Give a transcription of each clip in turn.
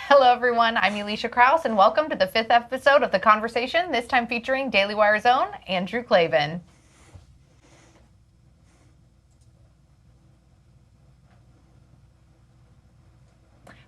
Hello, everyone. I'm Elisha Krause, and welcome to the 5th episode of The Conversation, this time featuring Daily Wire's own Andrew Klavan.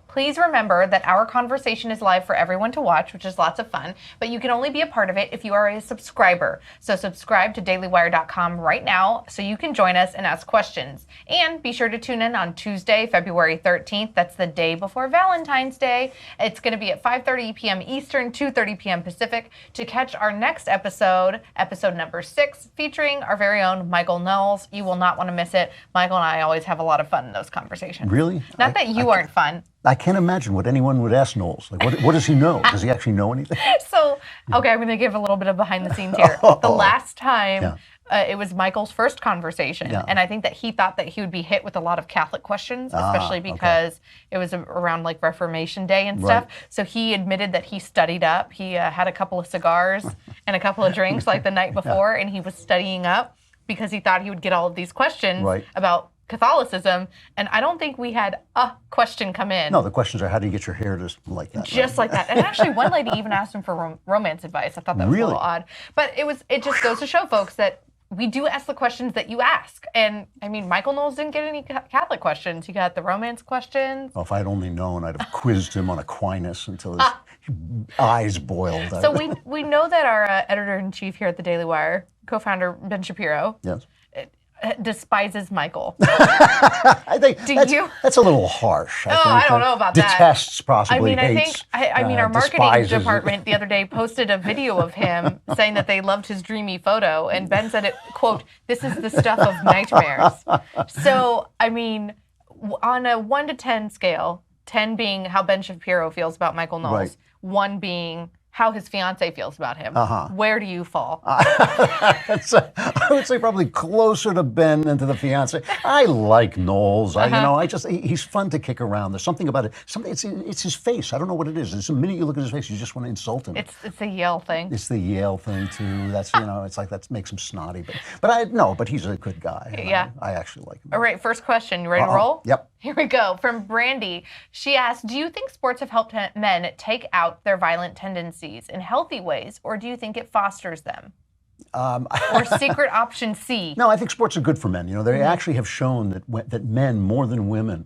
Please remember that our conversation is live for everyone to watch, which is lots of fun, but you can only be a part of it if you are a subscriber. So subscribe to dailywire.com right now so you can join us and ask questions. And be sure to tune in on Tuesday, February 13th. That's the day before Valentine's Day. It's going to be at 5:30 p.m. Eastern, 2:30 p.m. Pacific, to catch our next episode, episode number 6, featuring our very own Michael Knowles. You will not want to miss it. Michael and I always have a lot of fun in those conversations. Really? Not that you aren't fun. I can't imagine what anyone would ask Knowles. Like, what does he know? Does he actually know anything? So, okay, I'm going to give a little bit of behind the scenes here. The last time, it was Michael's first conversation, and I think that he thought that he would be hit with a lot of Catholic questions, especially because it was around like Reformation Day and stuff. Right. So he admitted that he studied up. He had a couple of cigars and a couple of drinks like the night before, and he was studying up because he thought he would get all of these questions about Catholicism, and I don't think we had a question come in. No, the questions are, how do you get your hair just like that? Just like that. And actually, one lady even asked him for romance advice. I thought that was a little odd. But it just goes to show, folks, that we do ask the questions that you ask. And, I mean, Michael Knowles didn't get any Catholic questions. He got the romance questions. Well, if I'd only known, I'd have quizzed him on Aquinas until his eyes boiled. So we know that our editor-in-chief here at the Daily Wire, co-founder Ben Shapiro, despises Michael. I think that's a little harsh. I don't know about that. Detests, possibly hates. I mean, our marketing department the other day posted a video of him saying that they loved his dreamy photo, and Ben said it, quote, "This is the stuff of nightmares." So, I mean, on a 1 to 10 scale, 10 being how Ben Shapiro feels about Michael Knowles, 1 being how his fiance feels about him. Where do you fall? I would say probably closer to Ben than to the fiance. I like Knowles. He's fun to kick around. There's something about it. It's his face. I don't know what it is. It's the minute you look at his face, you just want to insult him. It's the Yale thing. It's the Yale thing too. That's it's like that makes him snotty. But he's a good guy. Yeah. I actually like him. All right, first question. You ready to roll? Yep. Here we go. From Brandy. She asked, do you think sports have helped men take out their violent tendencies in healthy ways, or do you think it fosters them? Or secret option C? No, I think sports are good for men. They actually have shown that men, more than women,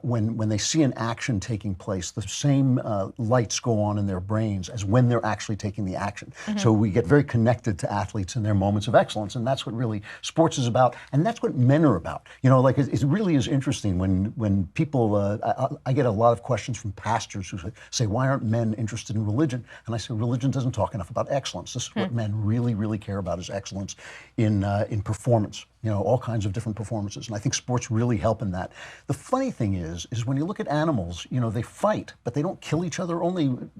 when they see an action taking place, the same lights go on in their brains as when they're actually taking the action. So we get very connected to athletes in their moments of excellence, and that's what really sports is about, and that's what men are about. It really is interesting when people, I get a lot of questions from pastors who say, why aren't men interested in religion? And I say, religion doesn't talk enough about excellence. This is what men really, really care about, is excellence in performance. All kinds of different performances. And I think sports really help in that. The funny thing is when you look at animals, they fight, but they don't kill each other.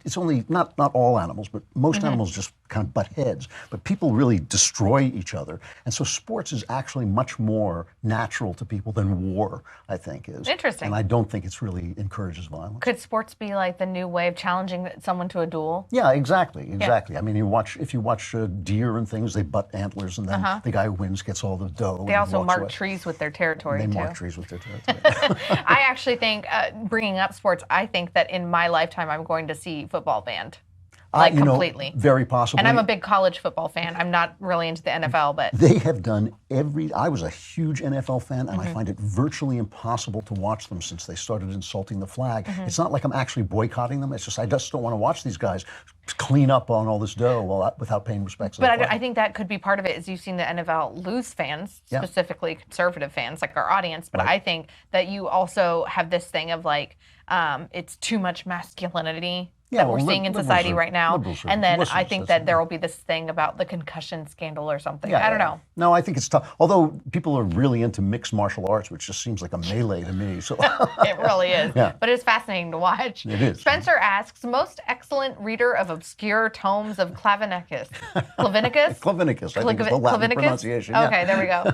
It's only not all animals, but most animals just kind of butt heads. But people really destroy each other. And so sports is actually much more natural to people than war, I think, is. Interesting. And I don't think it's really encourages violence. Could sports be like the new way of challenging someone to a duel? Yeah, exactly. Yeah. I mean, if you watch deer and things, they butt antlers, and then the guy who wins gets all the dough. They also mark trees with their territory, too. They mark trees with their territory. I actually think, bringing up sports, I think that in my lifetime I'm going to see football banned. Completely. Very possibly. And I'm a big college football fan. I'm not really into the NFL, but they have done I was a huge NFL fan, and I find it virtually impossible to watch them since they started insulting the flag. It's not like I'm actually boycotting them. It's just I just don't want to watch these guys clean up on all this dough without paying respect to the flag. But I think that could be part of it, is you've seen the NFL lose fans, specifically conservative fans, like our audience. But I think that you also have this thing of it's too much masculinity that we're seeing in society right now. And then I think that there will be this thing about the concussion scandal or something. I don't know. No, I think it's tough. Although people are really into mixed martial arts, which just seems like a melee to me. So it really is. But it's fascinating to watch. It is. Spencer asks, most excellent reader of obscure tomes of Clavinicus. Clavinicus? Clavinicus, I think is the Latin pronunciation. Okay, there we go.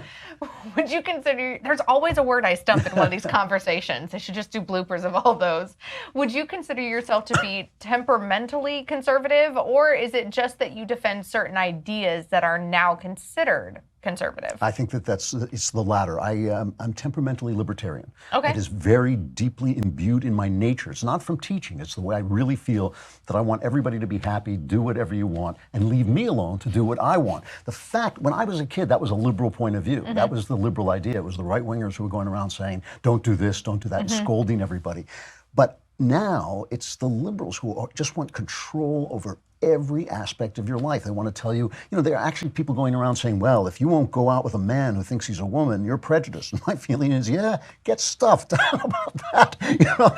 Would you consider, there's always a word I stump in one of these conversations. I should just do bloopers of all those. Would you consider yourself to be temperamentally conservative, or is it just that you defend certain ideas that are now considered conservative? I think it's the latter. I'm temperamentally libertarian. Okay. It is very deeply imbued in my nature. It's not from teaching. It's the way I really feel that I want everybody to be happy, do whatever you want, and leave me alone to do what I want. The fact, when I was a kid, that was a liberal point of view. Mm-hmm. That was the liberal idea. It was the right-wingers who were going around saying, don't do this, don't do that, and scolding everybody. But now it's the liberals who just want control over every aspect of your life. They want to tell you, there are actually people going around saying, well, if you won't go out with a man who thinks he's a woman, you're prejudiced. And my feeling is, yeah, get stuffed. How about that?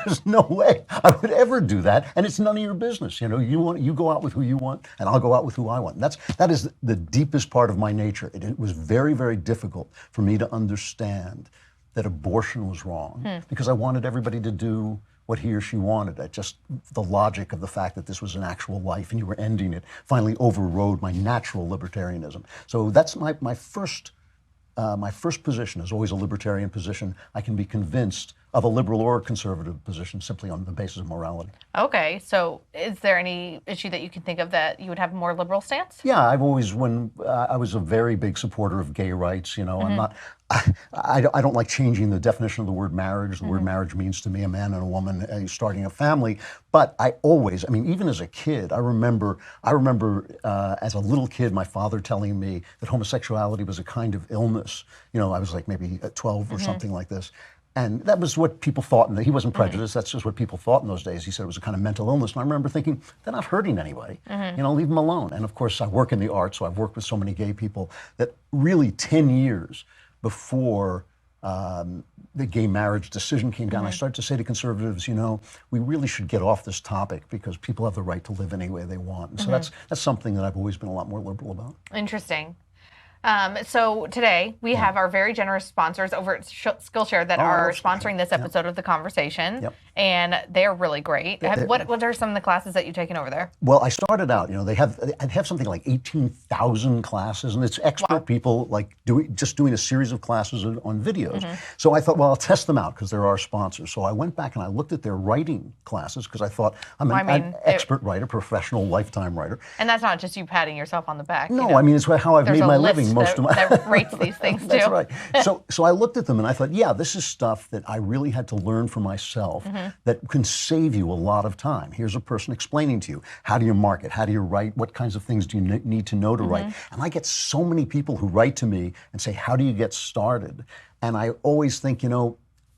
There's no way I would ever do that. And it's none of your business. You go out with who you want, and I'll go out with who I want. And that is the deepest part of my nature. It was very, very difficult for me to understand that abortion was wrong because I wanted everybody to do what he or she wanted. The logic of the fact that this was an actual life and you were ending it finally overrode my natural libertarianism. So that's my first position is always a libertarian position. I can be convinced of a liberal or a conservative position simply on the basis of morality. Okay, so is there any issue that you can think of that you would have a more liberal stance? Yeah, I was a very big supporter of gay rights. I don't like changing the definition of the word marriage. The word marriage means to me a man and a woman starting a family. But even as a kid, I remember as a little kid, my father telling me that homosexuality was a kind of illness. I was like maybe 12 or something like this. And that was what people thought, and he wasn't prejudiced. That's just what people thought in those days. He said it was a kind of mental illness. And I remember thinking, they're not hurting anybody. Leave them alone. And of course, I work in the arts, so I've worked with so many gay people that really 10 years before the gay marriage decision came down, I started to say to conservatives, we really should get off this topic because people have the right to live any way they want. And so that's something that I've always been a lot more liberal about. Interesting. So today we have our very generous sponsors over at Skillshare that are sponsoring this episode of The Conversation. Yep. And they're really great. What are some of the classes that you've taken over there? Well, I started out, they have something like 18,000 classes, and it's expert people like doing a series of classes on videos. So I thought, well, I'll test them out because they're our sponsors. So I went back and I looked at their writing classes because I thought I'm an expert writer, professional lifetime writer. And that's not just you patting yourself on the back. No, it's how I've made my living most of my that rates these things too. That's right. So I looked at them and I thought, yeah, this is stuff that I really had to learn for myself that can save you a lot of time. Here's a person explaining to you, how do you market? How do you write? What kinds of things do you need to know to write? And I get so many people who write to me and say, how do you get started? And I always think,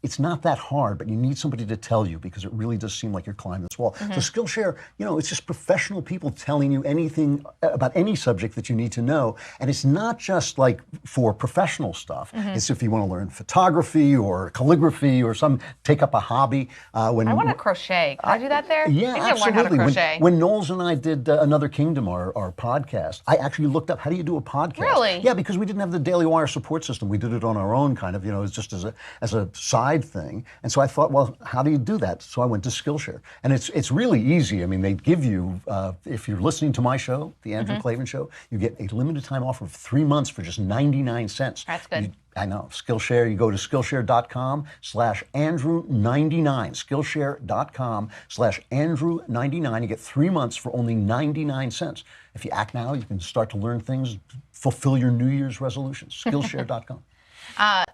it's not that hard, but you need somebody to tell you because it really does seem like you're climbing this wall. So Skillshare, it's just professional people telling you anything about any subject that you need to know. And it's not just like for professional stuff. It's if you want to learn photography or calligraphy or take up a hobby. I want to crochet. Can I do that there? Yeah, I absolutely. Learn how to crochet. When Knowles and I did Another Kingdom, our podcast, I actually looked up how do you do a podcast. Really? Yeah, because we didn't have the Daily Wire support system. We did it on our own kind of, it's just as a side thing. And so I thought, well, how do you do that? So I went to Skillshare. And it's really easy. They give you, if you're listening to my show, the Andrew Klavan Show, you get a limited time offer of 3 months for just 99 cents. That's good. I know. Skillshare, you go to Skillshare.com/Andrew99. Skillshare.com/Andrew99. You get 3 months for only 99 cents. If you act now, you can start to learn things, fulfill your New Year's resolutions. Skillshare.com.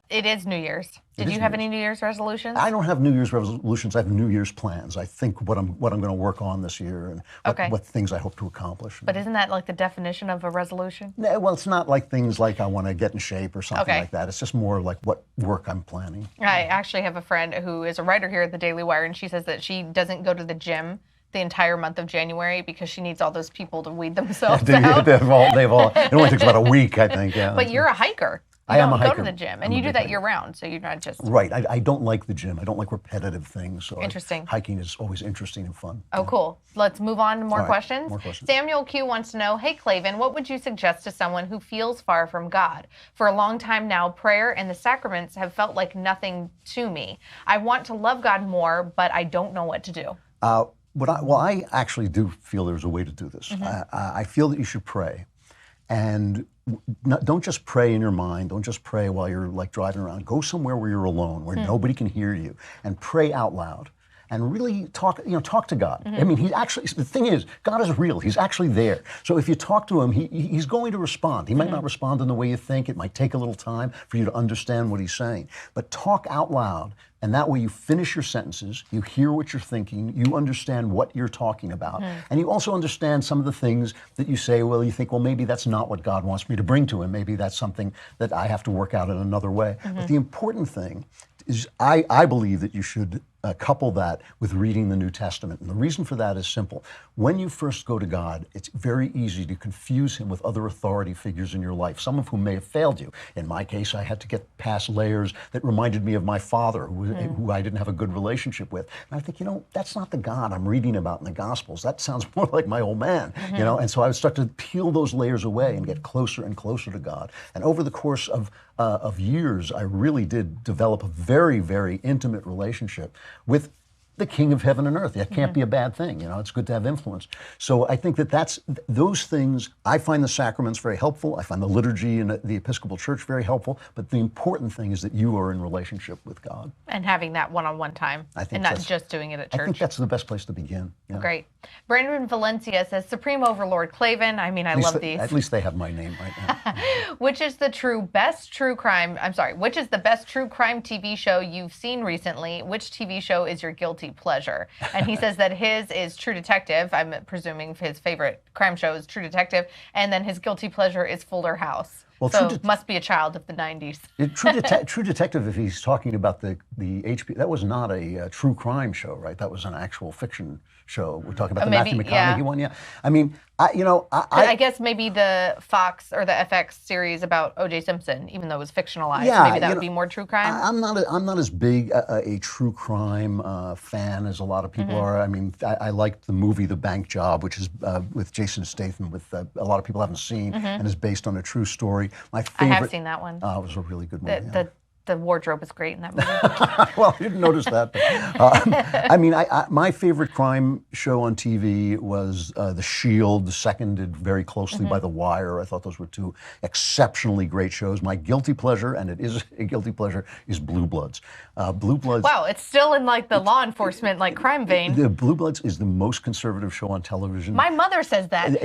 It is New Year's. Did you have any New Year's resolutions? I don't have New Year's resolutions. I have New Year's plans. I think what I'm going to work on this year and what things I hope to accomplish. But isn't that like the definition of a resolution? No, well, it's not like things like I want to get in shape or something like that. It's just more like what work I'm planning. I actually have a friend who is a writer here at the Daily Wire, and she says that she doesn't go to the gym the entire month of January because she needs all those people to weed themselves out. They've all, it only takes about a week, I think. Yeah. But you're a hiker. I am a hiker. Go to the gym, and you do that year-round, so you're not just... Right. I don't like the gym. I don't like repetitive things. So Interesting. Hiking is always interesting and fun. Oh, cool. Let's move on to more questions. More questions. Samuel Q wants to know, hey, Klavan, what would you suggest to someone who feels far from God? For a long time now, prayer and the sacraments have felt like nothing to me. I want to love God more, but I don't know what to do. I actually do feel there's a way to do this. I feel that you should pray. And don't just pray in your mind. Don't just pray while you're like driving around. Go somewhere where you're alone, where nobody can hear you, and pray out loud. and really talk to God. I mean, the thing is, God is real. He's actually there. So if you talk to him, he's going to respond. He might not respond in the way you think. It might take a little time for you to understand what he's saying. But talk out loud. And that way you finish your sentences, you hear what you're thinking, you understand what you're talking about, and you also understand some of the things that you say, well, you think, well, maybe that's not what God wants me to bring to him. Maybe that's something that I have to work out in another way. But the important thing is I believe that you should couple that with reading the New Testament. And the reason for that is simple. When you first go to God, it's very easy to confuse him with other authority figures in your life, some of whom may have failed you. In my case, I had to get past layers that reminded me of my father, who I didn't have a good relationship with. And I think, that's not the God I'm reading about in the Gospels. That sounds more like my old man, And so I would start to peel those layers away and get closer and closer to God. And over the course of years, I really did develop a very, very intimate relationship with the King of heaven and earth. That can't be a bad thing. It's good to have influence. So I think that's those things. I find the sacraments very helpful. I find the liturgy and the Episcopal Church very helpful. But the important thing is that you are in relationship with God. And having that one-on-one time, and not just doing it at church. I think that's the best place to begin. Yeah. Great. Brandon Valencia says, Supreme Overlord Klavan. I mean, I love these. At least they have my name right now. Which is the best true crime TV show you've seen recently? Which TV show is your guilty pleasure? And he says that his is True Detective. I'm presuming his favorite crime show is True Detective. And then his guilty pleasure is Fuller House. Well, so must be a child of the 90s. True Detective, if he's talking about the HBO, that was not a true crime show, right? That was an actual fiction show. We're talking about the Matthew McConaughey one, yeah. I mean, I guess maybe the Fox or the FX series about O.J. Simpson, even though it was fictionalized, maybe that would be more true crime. I'm not as big a true crime fan as a lot of people are. I mean, I liked the movie The Bank Job, which is with Jason Statham, with a lot of people haven't seen, and is based on a true story. My favorite. I have seen that one. It was a really good movie. The wardrobe was great in that movie. Well, I didn't notice that. But, I mean, my favorite crime show on TV was The Shield, seconded very closely by The Wire. I thought those were two exceptionally great shows. My guilty pleasure, and it is a guilty pleasure, is Blue Bloods. Blue Bloods. Wow, it's still in the law enforcement crime vein. The Blue Bloods is the most conservative show on television. My mother says that.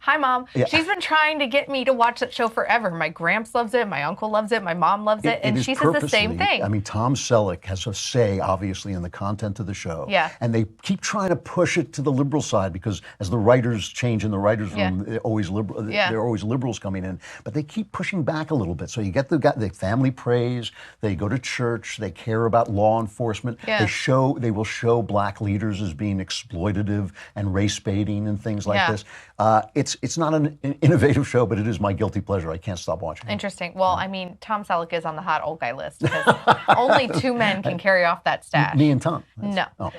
Hi, Mom. Yeah. She's been trying to get me to watch that show forever. My gramps loves it. My uncle loves it. My mom loves it. And she says the same thing. I mean, Tom Selleck has a say, obviously, in the content of the show. Yeah. And they keep trying to push it to the liberal side because as the writers change in the writers' room, there are always liberals coming in. But they keep pushing back a little bit. So you get the family praise. They go to church. They care about law enforcement. Yeah. They will show black leaders as being exploitative and race baiting and things like this. It's not an innovative show, but it is my guilty pleasure. I can't stop watching it. Interesting. Well, I mean, Tom Selleck is on the hot old guy list because only two men can carry off that stash. Me and Tom. No. Oh.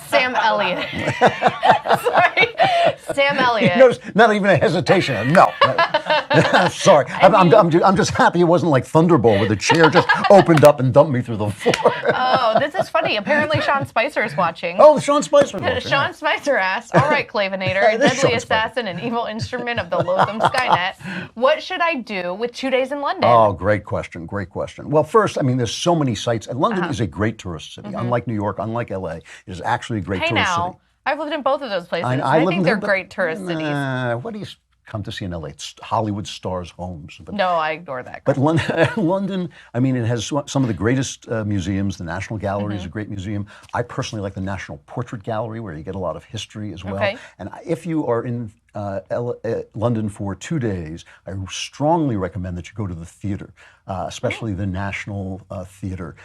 Sam Elliott. Sorry. Sam Elliott. Notice, not even a hesitation. No. Sorry. I'm just happy it wasn't like Thunderbolt where the chair just opened up and dumped me through the floor. Oh, this is funny. Apparently Sean Spicer is watching. Oh, Sean Spicer is watching. Sean Spicer asked, all right, Clavinator, deadly assassin and evil instrument of the loathsome Skynet, what should I do with 2 days in London? Oh, great question. Great question. Well, first, I mean, there's so many sites. And London is a great tourist city. Unlike New York, unlike LA, it is actually a great tourist city. I've lived in both of those places. I think they're great tourist cities. What do you come to see in LA? It's Hollywood stars' homes. But, no, I ignore that. But London, I mean, it has some of the greatest museums. The National Gallery is a great museum. I personally like the National Portrait Gallery, where you get a lot of history as well. Okay. And if you are in London for 2 days, I strongly recommend that you go to the theater, especially the National Theater.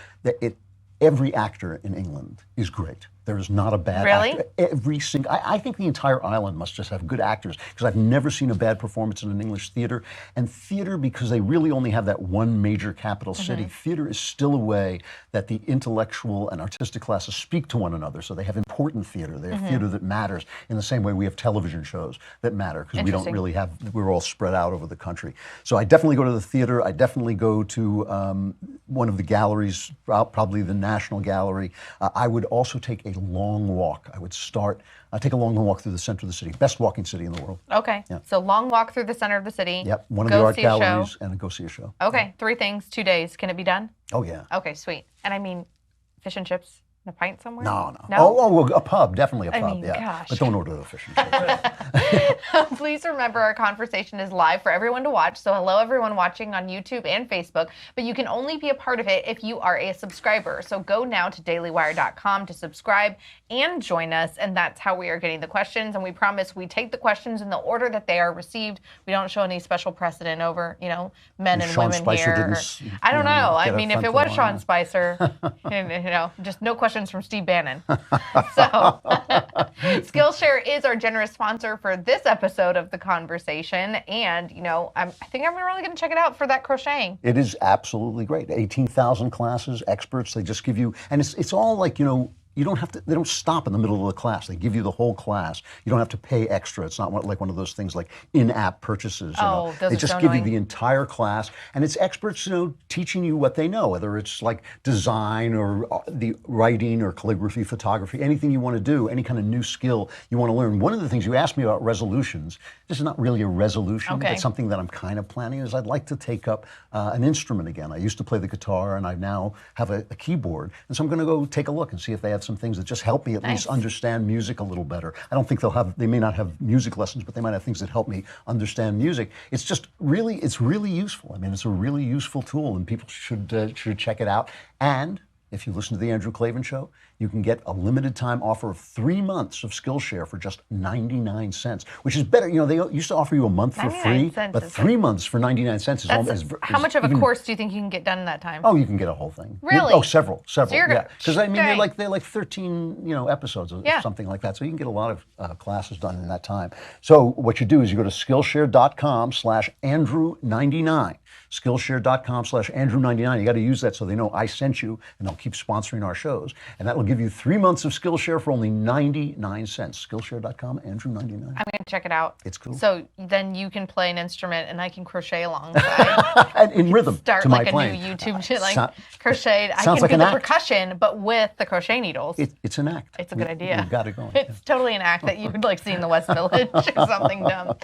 Every actor in England is great. There is not a bad actor. Every single, I think the entire island must just have good actors because I've never seen a bad performance in an English theater. And theater, because they really only have that one major capital city, theater is still a way that the intellectual and artistic classes speak to one another. So they have important theater. They have theater that matters in the same way we have television shows that matter because we don't really have, we're all spread out over the country. So I definitely go to the theater. I definitely go to one of the galleries, probably the National Gallery. I would also take a long walk. I would take a long walk through the center of the city. Best walking city in the world. Okay. Yeah. So long walk through the center of the city. Yep. One of the art galleries and go see a show. Okay. 3 things, 2 days. Can it be done? Oh, yeah. Okay, sweet. And I mean, fish and chips, A pint somewhere? No. No? Oh, a pub, definitely a pub, mean, yeah. gosh. But don't order the fish and chips. Please remember our conversation is live for everyone to watch. So hello everyone watching on YouTube and Facebook, but you can only be a part of it if you are a subscriber. So go now to dailywire.com to subscribe and join us, and that's how we are getting the questions. And we promise we take the questions in the order that they are received. We don't show any special precedent over, men and Sean women Spicer here. didn't, I don't know. I get mean, a if it front was for Sean one. Spicer, just no questions from Steve Bannon. So Skillshare is our generous sponsor for this episode of the conversation, and I think I'm really going to check it out for that crocheting. It is absolutely great. 18,000 classes, experts. They just give you, and it's all like you don't have to. They don't stop in the middle of the class. They give you the whole class. You don't have to pay extra. It's not like one of those things like in-app purchases. Those they are just so give annoying. you the entire class, and it's experts, teaching you what they know. Whether it's like design or the writing or calligraphy, photography, anything you want to do, any kind of new skill you want to learn. One of the things you asked me about resolutions. This is not really a resolution. Okay. It's something that I'm kind of planning. Is I'd like to take up an instrument again. I used to play the guitar, and I now have a keyboard, and so I'm going to go take a look and see if they have some things that just help me at least understand music a little better. I don't think they may not have music lessons, but they might have things that help me understand music. It's just really useful. I mean, it's a really useful tool, and people should check it out. And if you listen to the Andrew Klavan Show, you can get a limited time offer of 3 months of Skillshare for just 99 cents, which is better. They used to offer you a month for free, but 3 months for 99 cents is almost. How much of a course do you think you can get done in that time? Oh, you can get a whole thing. Really? Oh, several. you're Yeah, because dang. they're like 13 episodes or Yeah. something like that. So you can get a lot of classes done in that time. So what you do is you go to Skillshare.com/Andrew99. Skillshare.com/Andrew99. You got to use that so they know I sent you, and they'll keep sponsoring our shows. And that will give you 3 months of Skillshare for only 99 cents. Skillshare.com/Andrew99. I'm going to check it out. It's cool. So then you can play an instrument and I can crochet alongside. And in rhythm Start to my like a playing. new YouTube shit, like So- crocheted. I sounds can like do an the act. percussion, but with the crochet needles. It's an act. It's a good idea. We've got it going. It's totally an act that you would see in the West Village or something dumb.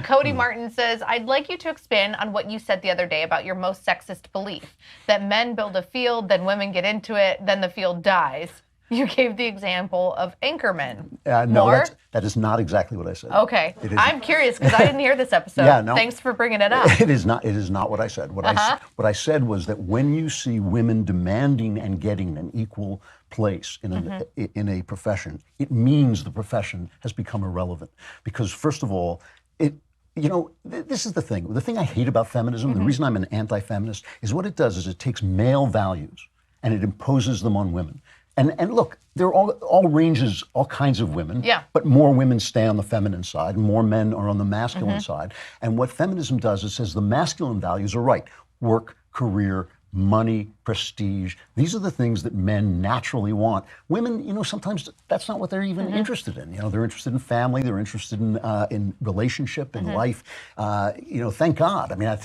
Cody Martin says, I'd like you to expand on what you said the other day about your most sexist belief, that men build a field, then women get into it, then the field dies. You gave the example of anchormen. No, More? that is not exactly what I said. Okay. It isn't. I'm curious because I didn't hear this episode. Yeah, no. Thanks for bringing it up. It is not what I said. What I said was that when you see women demanding and getting an equal place in a profession, it means the profession has become irrelevant. Because first of all, this is the thing. The thing I hate about feminism, the reason I'm an anti-feminist, is what it does is it takes male values and it imposes them on women. And look, there are all ranges, all kinds of women. Yeah. But more women stay on the feminine side, more men are on the masculine side. And what feminism does is says the masculine values are right. Work, career, money, prestige. These are the things that men naturally want. Women, sometimes that's not what they're even interested in. They're interested in family. They're interested in relationship, in life. Thank God. I mean,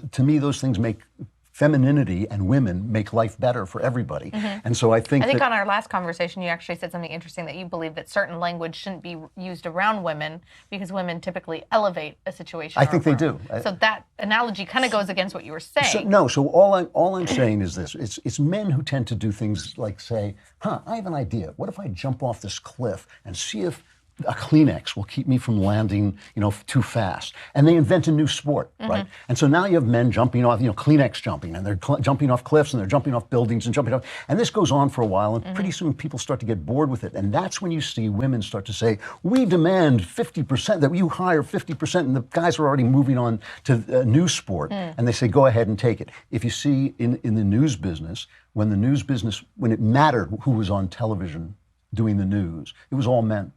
to me, those things make femininity and women make life better for everybody. And so I think on our last conversation, you actually said something interesting, that you believe that certain language shouldn't be used around women because women typically elevate a situation. I think they do. So that analogy kind of goes against what you were saying. So all I'm saying is this. It's men who tend to do things like say, I have an idea. What if I jump off this cliff and see if a Kleenex will keep me from landing, too fast. And they invent a new sport, right? And so now you have men jumping off, Kleenex jumping, and they're jumping off cliffs, and they're jumping off buildings, and jumping off. And this goes on for a while, and pretty soon people start to get bored with it. And that's when you see women start to say, we demand 50%, that you hire 50%, and the guys are already moving on to a new sport. And they say, go ahead and take it. If you see in the news business, when it mattered who was on television doing the news, it was all men.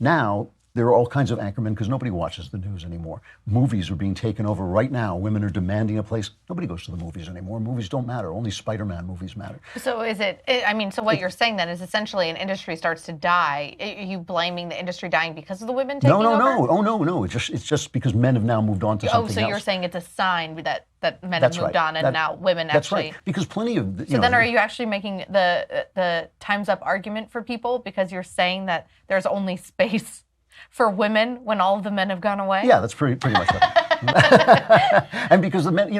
Now, there are all kinds of anchormen because nobody watches the news anymore. Movies are being taken over right now. Women are demanding a place. Nobody goes to the movies anymore. Movies don't matter. Only Spider-Man movies matter. So so what you're saying then is essentially an industry starts to die. Are you blaming the industry dying because of the women taking over? No. Oh, no. It's just because men have now moved on to something else. So you're saying it's a sign that men have moved on and now women actually... That's right. Because plenty of... So then are you actually making the Time's Up argument for people because you're saying that there's only space for women when all of the men have gone away? Yeah, that's pretty much right. And because the men,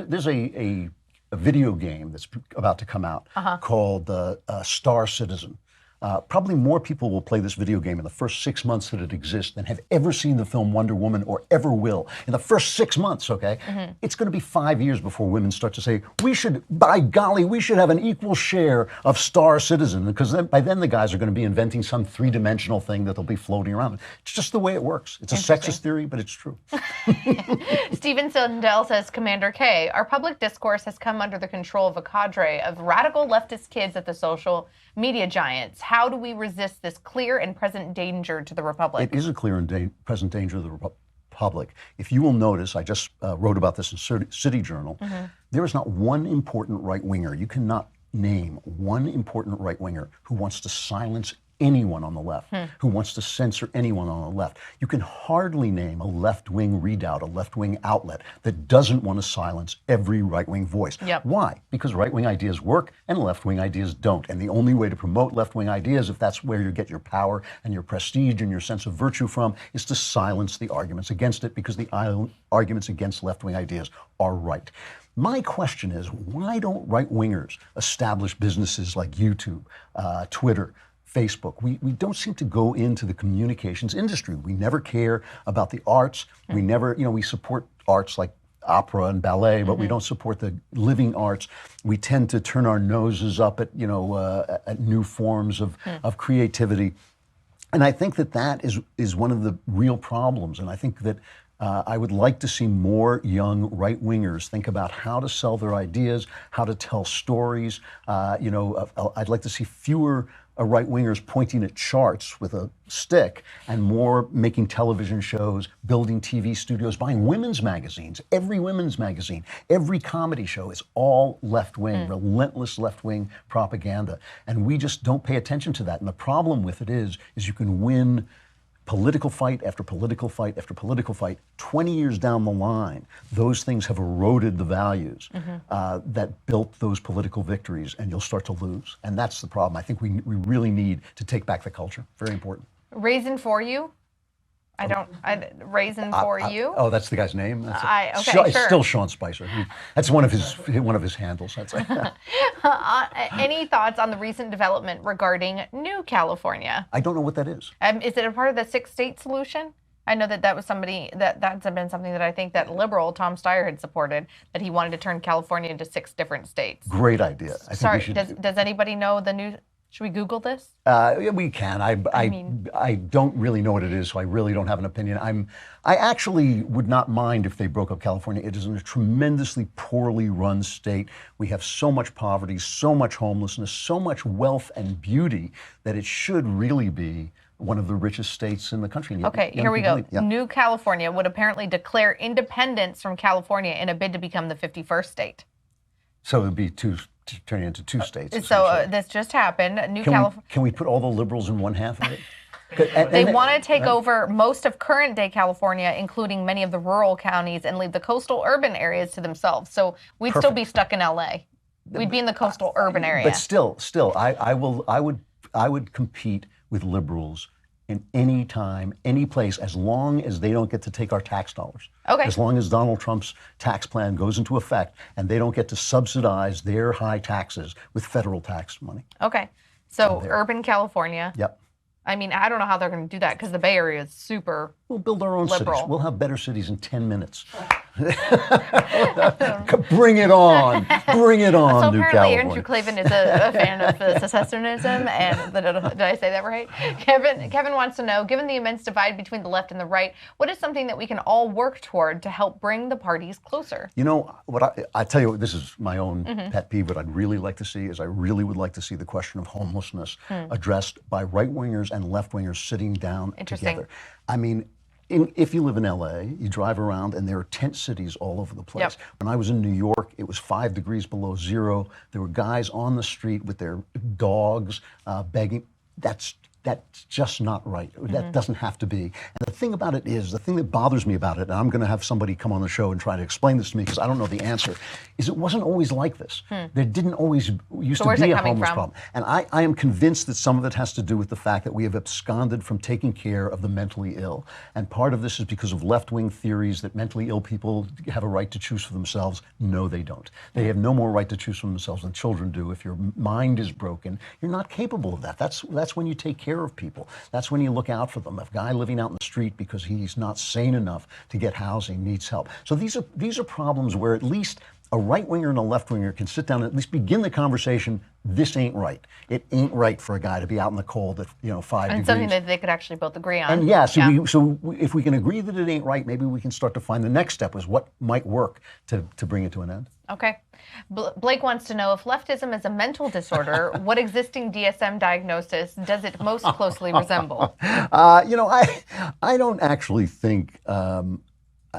there's a a video game that's about to come out called Star Citizen. Probably more people will play this video game in the first 6 months that it exists than have ever seen the film Wonder Woman or ever will. In the first 6 months, okay? It's going to be 5 years before women start to say, by golly, we should have an equal share of Star Citizen, because by then the guys are going to be inventing some three-dimensional thing that they'll be floating around. It's just the way it works. It's a sexist theory, but it's true. Stephen Sundell says, Commander K, our public discourse has come under the control of a cadre of radical leftist kids at the social media giants. How do we resist this clear and present danger to the Republic? It is a clear and present danger to the Republic. If you will notice, I just wrote about this in City Journal, there is not one important right-winger. You cannot name one important right-winger who wants to silence anyone on the left, who wants to censor anyone on the left. You can hardly name a left-wing redoubt, a left-wing outlet that doesn't want to silence every right-wing voice. Why? Because right-wing ideas work and left-wing ideas don't. And the only way to promote left-wing ideas, if that's where you get your power and your prestige and your sense of virtue from, is to silence the arguments against it, because the arguments against left-wing ideas are right. My question is, why don't right-wingers establish businesses like YouTube, Twitter, Facebook? We don't seem to go into the communications industry. We never care about the arts. We never, we support arts like opera and ballet, but we don't support the living arts. We tend to turn our noses up at, at new forms of creativity. And I think that is one of the real problems. And I think that I would like to see more young right-wingers think about how to sell their ideas, how to tell stories. I'd like to see fewer right-wingers pointing at charts with a stick and more making television shows, building TV studios, buying women's magazines. Every women's magazine, every comedy show is all left-wing, relentless left-wing propaganda. And we just don't pay attention to that. And the problem with it is you can win political fight after political fight after political fight. 20 years down the line, those things have eroded the values that built those political victories, and you'll start to lose. And that's the problem. I think we really need to take back the culture. Very important. Raisin for you? Raisin for you? Oh, that's the guy's name? Okay, sure. It's still Sean Spicer. That's one of his handles. That's Any thoughts on the recent development regarding New California? I don't know what that is. Is it a part of the 6-state solution? I know that was somebody that's been something that I think that liberal Tom Steyer had supported, that he wanted to turn California into 6 different states. Great idea. Sorry, does anybody know the new? Should we Google this? We can. I don't really know what it is, so I really don't have an opinion. I actually would not mind if they broke up California. It is a tremendously poorly run state. We have so much poverty, so much homelessness, so much wealth and beauty that it should really be one of the richest states in the country. Okay, here we go. New California would apparently declare independence from California in a bid to become the 51st state. So it would be turning into 2 states. So this just happened. Can we put all the liberals in one half of it? They want to take over most of current-day California, including many of the rural counties, and leave the coastal urban areas to themselves. So we'd still be stuck in LA. We'd be in the coastal urban area. But still, I would compete with liberals in any time, any place, as long as they don't get to take our tax dollars. Okay. As long as Donald Trump's tax plan goes into effect and they don't get to subsidize their high taxes with federal tax money. Okay. So urban California. Yep. I mean, I don't know how they're going to do that because the Bay Area is super We'll build our own liberal. cities. We'll have better cities in 10 minutes. Bring it on. Bring it on, so New apparently California. Andrew Klavan is a fan of secessionism, and did I say that right? Kevin wants to know, given the immense divide between the left and the right, what is something that we can all work toward to help bring the parties closer? You know, what I tell you, this is my own pet peeve. What I'd really like to see is I really would like to see the question of homelessness addressed by right-wingers and left-wingers sitting down together. I mean, if you live in LA, you drive around and there are tent cities all over the place. Yep. When I was in New York, it was 5 degrees below zero. There were guys on the street with their dogs begging. That's that's just not right. That doesn't have to be. And the thing about it is, the thing that bothers me about it, and I'm going to have somebody come on the show and try to explain this to me because I don't know the answer, is it wasn't always like this. There didn't always used to be a homeless problem. And I am convinced that some of it has to do with the fact that we have absconded from taking care of the mentally ill. And part of this is because of left-wing theories that mentally ill people have a right to choose for themselves. No, they don't. They have no more right to choose for themselves than children do. If your mind is broken, you're not capable of that. That's when you take care of people. That's when you look out for them. A guy living out in the street because he's not sane enough to get housing needs help. So these are problems where at least a right-winger and a left-winger can sit down and at least begin the conversation. This ain't right. It ain't right for a guy to be out in the cold at 5 degrees. And something that they could actually both agree on. And so if we can agree that it ain't right, maybe we can start to find the next step is what might work to bring it to an end. Okay. Blake wants to know if leftism is a mental disorder, what existing DSM diagnosis does it most closely resemble? I don't actually think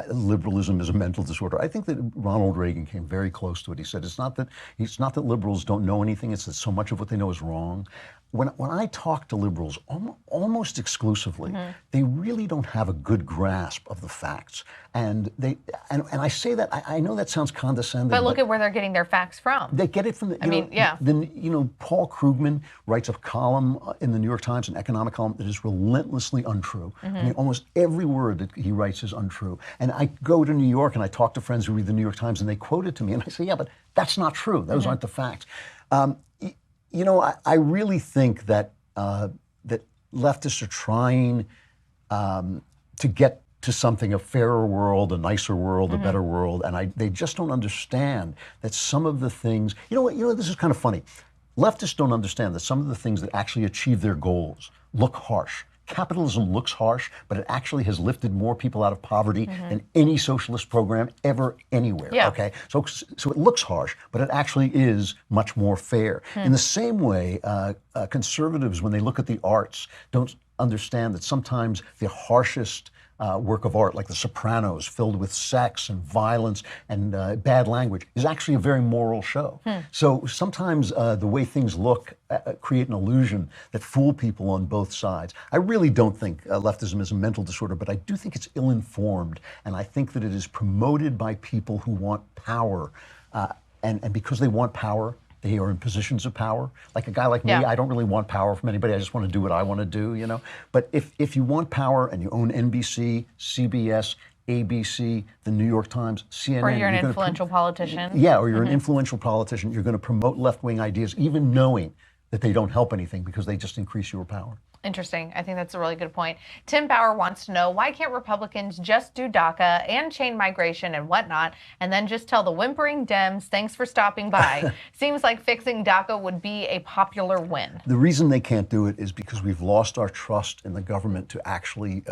liberalism is a mental disorder. I think that Ronald Reagan came very close to it. He said it's not that liberals don't know anything, it's that so much of what they know is wrong. When I talk to liberals, almost exclusively, they really don't have a good grasp of the facts. And I say that, I know that sounds condescending. But look at where they're getting their facts from. They get it from Paul Krugman writes a column in the New York Times, an economic column that is relentlessly untrue. I mean, almost every word that he writes is untrue. And I go to New York and I talk to friends who read the New York Times and they quote it to me and I say, yeah, but that's not true. Those aren't the facts. I really think that that leftists are trying to get to something, a fairer world, a nicer world, a better world, and they just don't understand that some of the things, this is kind of funny. Leftists don't understand that some of the things that actually achieve their goals look harsh. Capitalism looks harsh, but it actually has lifted more people out of poverty than any socialist program ever anywhere. Yeah. Okay, so it looks harsh, but it actually is much more fair. In the same way, conservatives, when they look at the arts, don't understand that sometimes the harshest work of art, like The Sopranos, filled with sex and violence and bad language, is actually a very moral show. So sometimes the way things look create an illusion that fool people on both sides. I really don't think leftism is a mental disorder, but I do think it's ill-informed, and I think that it is promoted by people who want power, and because they want power, they are in positions of power. Like a guy like me, I don't really want power from anybody. I just want to do what I want to do, But if you want power and you own NBC, CBS, ABC, the New York Times, CNN. Or you're an influential politician. Yeah, or you're an influential politician. You're going to promote left-wing ideas, even knowing that they don't help anything because they just increase your power. Interesting. I think that's a really good point. Tim Bauer wants to know, why can't Republicans just do DACA and chain migration and whatnot, and then just tell the whimpering Dems, thanks for stopping by? Seems like fixing DACA would be a popular win. The reason they can't do it is because we've lost our trust in the government to actually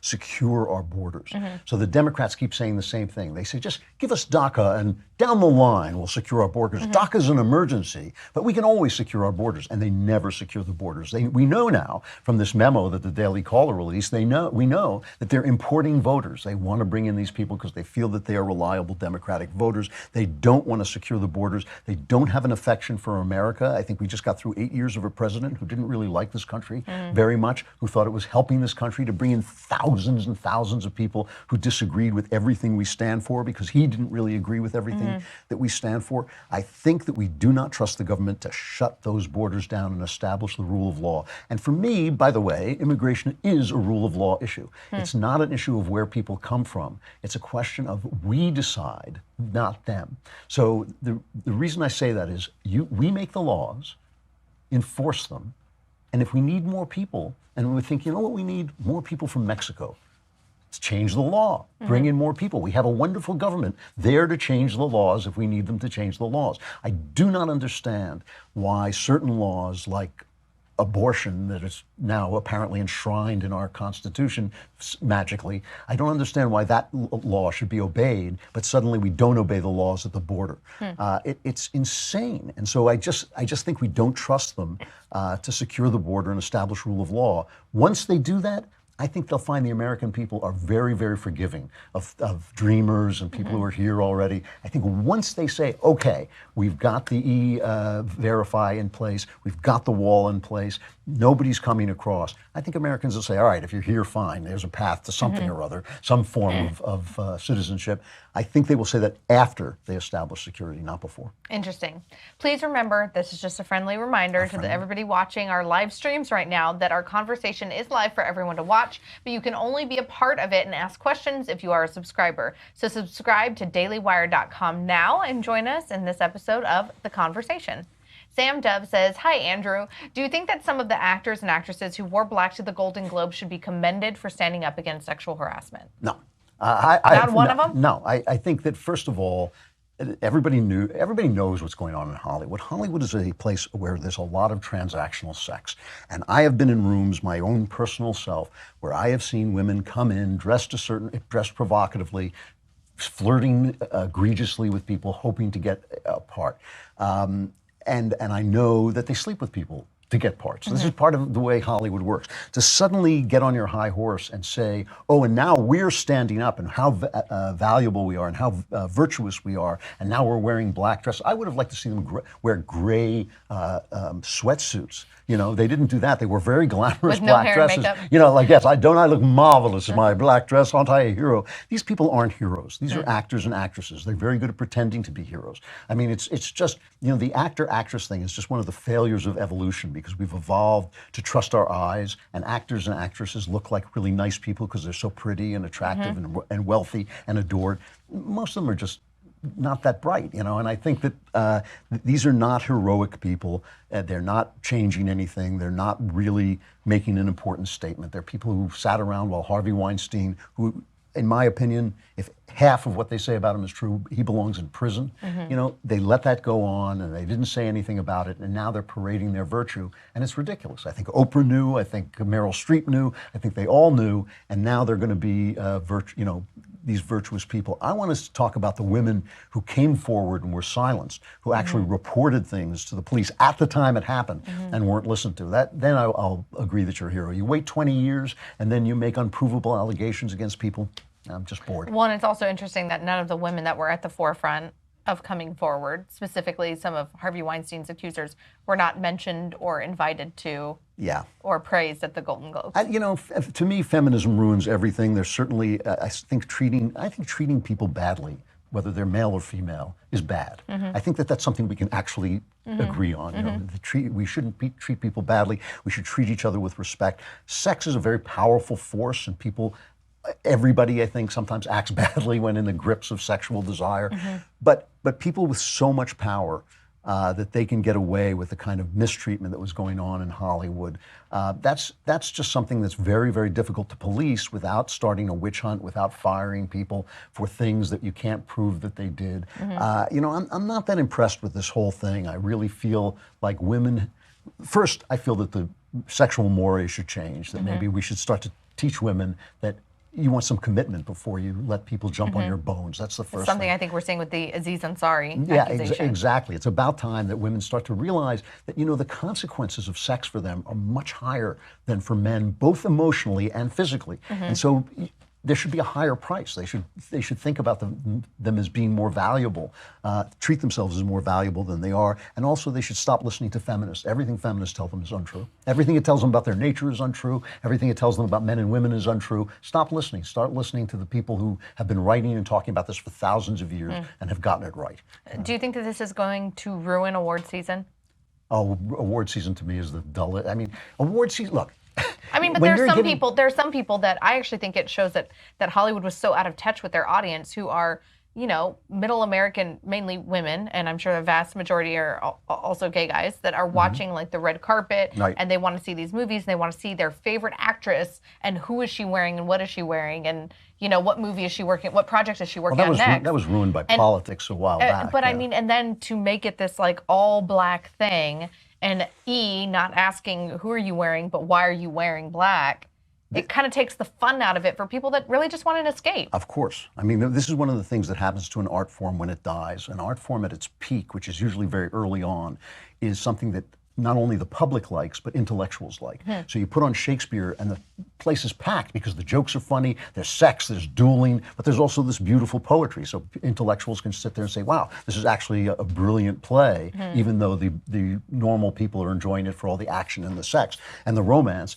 secure our borders. So the Democrats keep saying the same thing. They say, just give us DACA and down the line we'll secure our borders. DACA is an emergency, but we can always secure our borders. And they never secure the borders. We know now from this memo that the Daily Caller released, we know that they're importing voters. They want to bring in these people because they feel that they are reliable Democratic voters. They don't want to secure the borders. They don't have an affection for America. I think we just got through 8 years of a president who didn't really like this country very much, who thought it was helping this country to bring in thousands and thousands of people who disagreed with everything we stand for because he didn't really agree with everything that we stand for. I think that we do not trust the government to shut those borders down and establish the rule of law. And for me, by the way, immigration is a rule of law issue. It's not an issue of where people come from. It's a question of we decide, not them. So the reason I say that is we make the laws, enforce them, and if we need more people, and we think, you know what we need? More people from Mexico. Let's change the law, bring in more people. We have a wonderful government there to change the laws if we need them to change the laws. I do not understand why certain laws like abortion that is now apparently enshrined in our Constitution magically, I don't understand why that law should be obeyed, but suddenly we don't obey the laws at the border. It's insane. And so I just think we don't trust them to secure the border and establish rule of law. Once they do that, I think they'll find the American people are very, very forgiving of dreamers and people who are here already. I think once they say, okay, we've got the E-Verify in place, we've got the wall in place, nobody's coming across, I think Americans will say, all right, if you're here, fine, there's a path to something or other, some form of citizenship. I think they will say that after they establish security, not before. Interesting. Please remember, this is just a friendly reminder to everybody watching our live streams right now that our conversation is live for everyone to watch, but you can only be a part of it and ask questions if you are a subscriber. So subscribe to dailywire.com now and join us in this episode of The Conversation. Sam Dove says, hi, Andrew. Do you think that some of the actors and actresses who wore black to the Golden Globe should be commended for standing up against sexual harassment? No. Not one of them? No, I think that first of all, everybody knows what's going on in Hollywood. Hollywood is a place where there's a lot of transactional sex. And I have been in rooms, my own personal self, where I have seen women come in dressed provocatively, flirting egregiously with people, hoping to get a part. And I know that they sleep with people to get parts. This is part of the way Hollywood works. To suddenly get on your high horse and say, oh, and now we're standing up and how valuable we are and how virtuous we are, and now we're wearing black dresses. I would have liked to see them wear gray sweatsuits. You know, they didn't do that. They were very glamorous with no black hair dresses. And makeup. You know, like, yes, I look marvelous in my black dress? Aren't I a hero? These people aren't heroes. These are actors and actresses. They're very good at pretending to be heroes. I mean, it's just, you know, the actor-actress thing is just one of the failures of evolution because we've evolved to trust our eyes, and actors and actresses look like really nice people because they're so pretty and attractive and wealthy and adored. Most of them are just not that bright, you know, and I think that these are not heroic people. They're not changing anything. They're not really making an important statement. They're people who sat around while Harvey Weinstein, who, in my opinion, if half of what they say about him is true, he belongs in prison. You know, they let that go on and they didn't say anything about it, and now they're parading their virtue, and it's ridiculous. I think Oprah knew, I think Meryl Streep knew, I think they all knew, and now they're going to be, these virtuous people. I want us to talk about the women who came forward and were silenced, who actually reported things to the police at the time it happened and weren't listened to. Then I'll agree that you're a hero. You wait 20 years and then you make unprovable allegations against people. I'm just bored. Well, and it's also interesting that none of the women that were at the forefront of coming forward, specifically some of Harvey Weinstein's accusers, were not mentioned or invited to or praised at the Golden Globes. To me, feminism ruins everything. There's certainly, I think treating people badly, whether they're male or female, is bad. I think that that's something we can actually agree on. You know, we shouldn't treat people badly. We should treat each other with respect. Sex is a very powerful force, and everybody, I think, sometimes acts badly when in the grips of sexual desire. But people with so much power that they can get away with the kind of mistreatment that was going on in Hollywood, that's just something that's very, very difficult to police without starting a witch hunt, without firing people for things that you can't prove that they did. I'm not that impressed with this whole thing. I really feel like women, first, I feel that the sexual mores should change, that maybe we should start to teach women that you want some commitment before you let people jump on your bones. That's the first something thing. I think we're seeing with the Aziz Ansari accusation. Exactly. It's about time that women start to realize that, the consequences of sex for them are much higher than for men, both emotionally and physically. And so there should be a higher price. They should think about them as being more valuable, treat themselves as more valuable than they are, and also they should stop listening to feminists. Everything feminists tell them is untrue. Everything it tells them about their nature is untrue. Everything it tells them about men and women is untrue. Stop listening. Start listening to the people who have been writing and talking about this for thousands of years and have gotten it right. Do you think that this is going to ruin award season? Oh, award season to me is the dullest. I mean, award season, look. But there are some people that I actually think it shows that Hollywood was so out of touch with their audience, who are, middle American, mainly women, and I'm sure the vast majority are also gay guys that are watching like the red carpet, and they want to see these movies, and they want to see their favorite actress and who is she wearing and what is she wearing, and what movie is she working, what project is she working on next. That was ruined by politics a while back. But I mean, and then to make it this like all black thing. And not asking who are you wearing, but why are you wearing black? It kind of takes the fun out of it for people that really just want an escape. Of course. I mean, this is one of the things that happens to an art form when it dies. An art form at its peak, which is usually very early on, is something that not only the public likes, but intellectuals like. So you put on Shakespeare and the place is packed because the jokes are funny, there's sex, there's dueling, but there's also this beautiful poetry. So intellectuals can sit there and say, wow, this is actually a brilliant play, even though the normal people are enjoying it for all the action and the sex and the romance.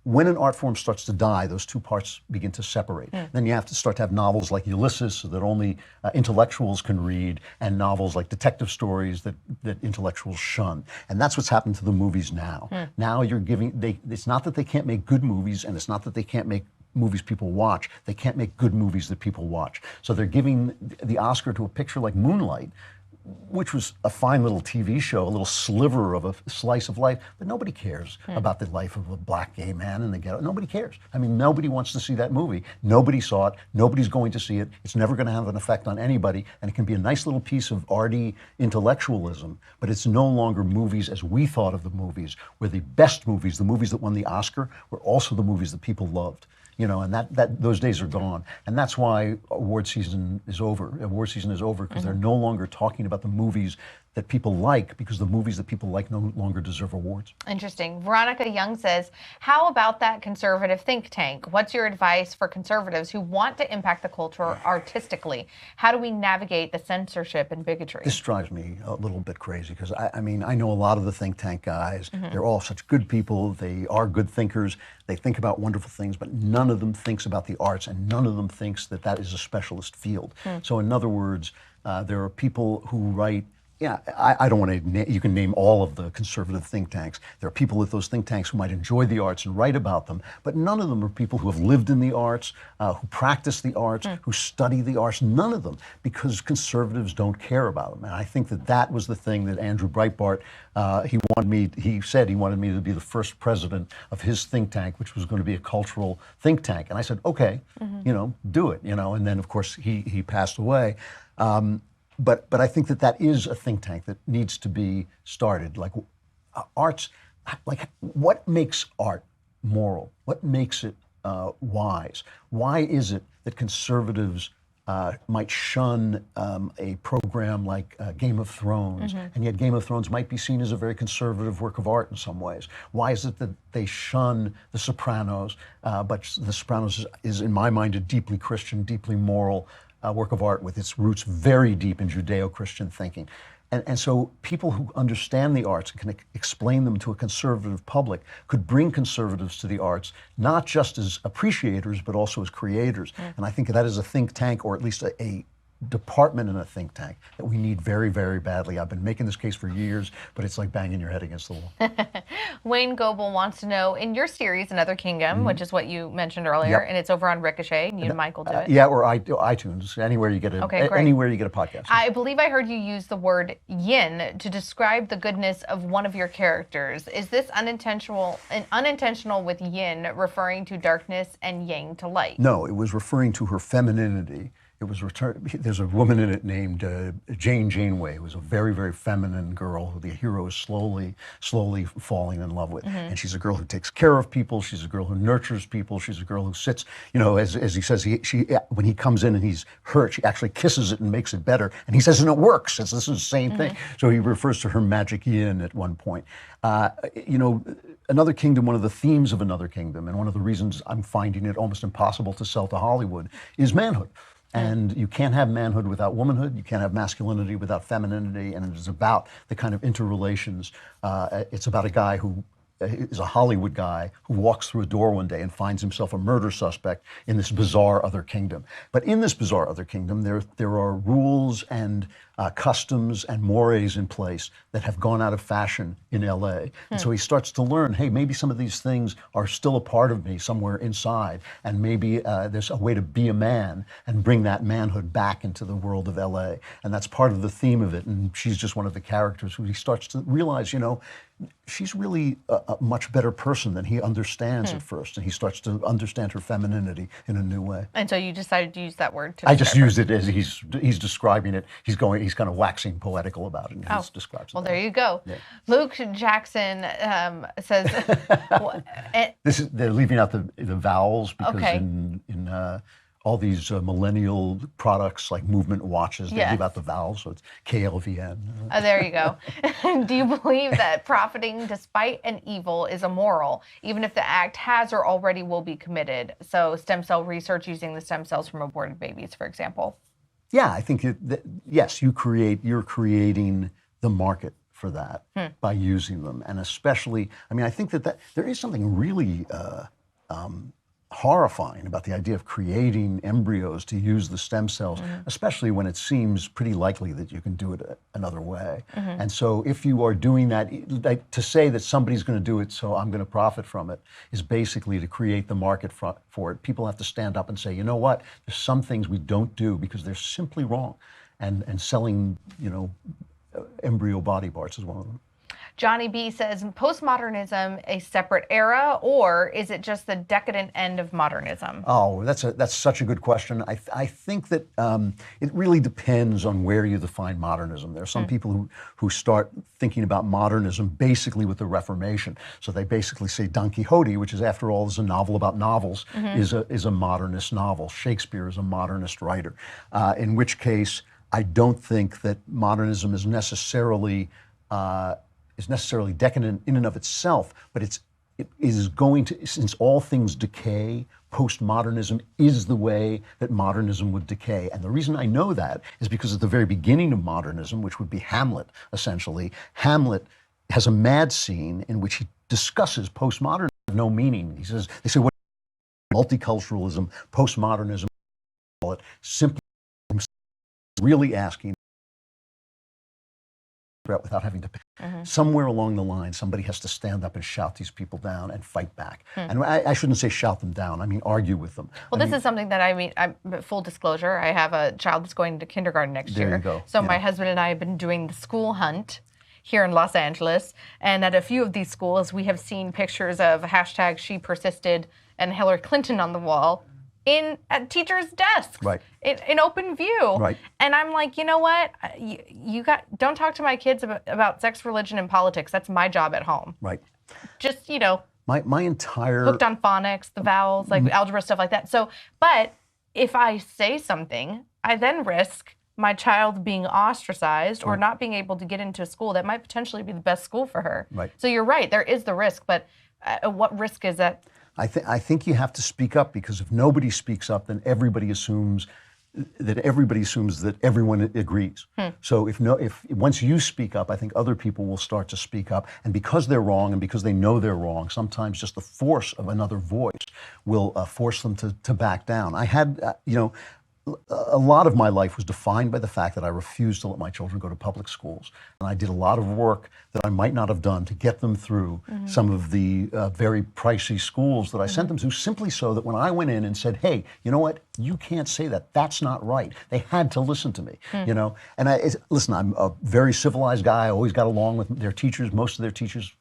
When an art form starts to die, those two parts begin to separate. Then you have to start to have novels like Ulysses so that only intellectuals can read, and novels like detective stories that intellectuals shun. And that's what's happened to the movies now. Now you're giving, it's not that they can't make good movies, and it's not that they can't make movies people watch. They can't make good movies that people watch. So they're giving the Oscar to a picture like Moonlight, which was a fine little TV show, a little sliver of a slice of life, but nobody cares about the life of a black gay man in the ghetto. Nobody cares. I mean, nobody wants to see that movie. Nobody saw it. Nobody's going to see it. It's never going to have an effect on anybody, and it can be a nice little piece of arty intellectualism, but it's no longer movies as we thought of the movies, where the best movies, the movies that won the Oscar, were also the movies that people loved. You know, and that those days are gone. And that's why award season is over. Award season is over because they're no longer talking about the movies that people like, because the movies that people like no longer deserve awards. Interesting. Veronica Young says, how about that conservative think tank? What's your advice for conservatives who want to impact the culture artistically? How do we navigate the censorship and bigotry? This drives me a little bit crazy because I mean, I know a lot of the think tank guys. They're all such good people. They are good thinkers. They think about wonderful things, but none of them thinks about the arts, and none of them thinks that that is a specialist field. So in other words, there are people who write, I don't want to, you can name all of the conservative think tanks. There are people at those think tanks who might enjoy the arts and write about them, but none of them are people who have lived in the arts, who practice the arts, who study the arts, none of them, because conservatives don't care about them. And I think that that was the thing that Andrew Breitbart, he said he wanted me to be the first president of his think tank, which was going to be a cultural think tank. And I said, okay, you know, do it, you know, and then of course he passed away. But I think that that is a think tank that needs to be started. Like arts, like what makes art moral? What makes it wise? Why is it that conservatives might shun a program like Game of Thrones, and yet Game of Thrones might be seen as a very conservative work of art in some ways? Why is it that they shun The Sopranos, but The Sopranos is, in my mind, a deeply Christian, deeply moral work of art with its roots very deep in Judeo-Christian thinking? And so people who understand the arts and can explain them to a conservative public could bring conservatives to the arts, not just as appreciators, but also as creators. And I think that is a think tank, or at least a department in a think tank, that we need very, very badly. I've been making this case for years, but it's like banging your head against the wall. Wayne Goebel wants to know, in your series, Another Kingdom, which is what you mentioned earlier, and it's over on Ricochet, and you and Michael do it. Yeah, or iTunes, anywhere you get a anywhere you get a podcast. I believe I heard you use the word yin to describe the goodness of one of your characters. Is this unintentional with yin referring to darkness and yang to light? No, it was referring to her femininity. It was there's a woman in it named Jane Janeway, who was a very, very feminine girl who the hero is slowly falling in love with. And she's a girl who takes care of people. She's a girl who nurtures people. She's a girl who sits, you know, as he says, when he comes in and he's hurt, she actually kisses it and makes it better. And he says, and it works. This is the same thing. So he refers to her magic yin at one point. You know, Another Kingdom, one of the themes of Another Kingdom, and one of the reasons I'm finding it almost impossible to sell to Hollywood, is manhood. And you can't have manhood without womanhood. You can't have masculinity without femininity. And it is about the kind of interrelations. It's about a guy who is a Hollywood guy who walks through a door one day and finds himself a murder suspect in this bizarre other kingdom. But in this bizarre other kingdom, there are rules and customs and mores in place that have gone out of fashion in LA. And so he starts to learn, hey, maybe some of these things are still a part of me somewhere inside, and maybe there's a way to be a man and bring that manhood back into the world of LA. And that's part of the theme of it. And she's just one of the characters who he starts to realize, you know, she's really a much better person than he understands at first. And he starts to understand her femininity in a new way. And so you decided to use that word to I just used it as he's describing it. He's kind of waxing poetical about it. And he describes it. Well, there you go. Yeah. Luke Jackson says... they're leaving out the vowels because in all these millennial products like movement watches. They Yes. leave out the vowels, so it's KLVN. There you go. Do you believe that profiting despite an evil is immoral, even if the act has or already will be committed? So stem cell research using the stem cells from aborted babies, for example. Yeah, I think yes, you're creating the market for that by using them, and especially, I mean, I think that there is something really horrifying about the idea of creating embryos to use the stem cells, especially when it seems pretty likely that you can do it another way. And so if you are doing that, like, to say that somebody's going to do it so I'm going to profit from it is basically to create the market for it. People have to stand up and say, you know what, there's some things we don't do because they're simply wrong. And selling, embryo body parts is one of them. Johnny B says, postmodernism a separate era, or is it just the decadent end of modernism? Oh, that's such a good question. I think that it really depends on where you define modernism. There are some people who start thinking about modernism basically with the Reformation. So they basically say Don Quixote, which is, after all, is a novel about novels, is a modernist novel. Shakespeare is a modernist writer. In which case, I don't think that modernism is necessarily decadent in and of itself, but it is going to, since all things decay, postmodernism is the way that modernism would decay. And the reason I know that is because at the very beginning of modernism, which would be Hamlet, essentially, Hamlet has a mad scene in which he discusses postmodernism with no meaning. They say, what multiculturalism, postmodernism, call it, simply really asking without having to pay. Somewhere along the line, somebody has to stand up and shout these people down and fight back. And I shouldn't say shout them down, I mean argue with them. Well, this is something that I'm full disclosure, I have a child that's going to kindergarten next year. There you go. So my husband and I have been doing the school hunt here in Los Angeles. And at a few of these schools, we have seen pictures of hashtag she persisted and Hillary Clinton on the wall at teachers' desks, right, in open view. Right. And I'm like, you know what? Don't talk to my kids about sex, religion, and politics. That's my job at home. Right. Just, my entire hooked on phonics, the vowels, like algebra, stuff like that. So, but if I say something, I then risk my child being ostracized or not being able to get into a school that might potentially be the best school for her. Right. So you're right, there is the risk, but what risk is that? I think you have to speak up, because if nobody speaks up, then everybody assumes that everyone agrees. So if once you speak up, I think other people will start to speak up, and because they're wrong and because they know they're wrong, sometimes just the force of another voice will force them to back down. I had a lot of my life was defined by the fact that I refused to let my children go to public schools. And I did a lot of work that I might not have done to get them through some of the very pricey schools that I sent them to, simply so that when I went in and said, hey, you know what, you can't say that, that's not right, they had to listen to me, And listen, I'm a very civilized guy, I always got along with their teachers, most of their teachers,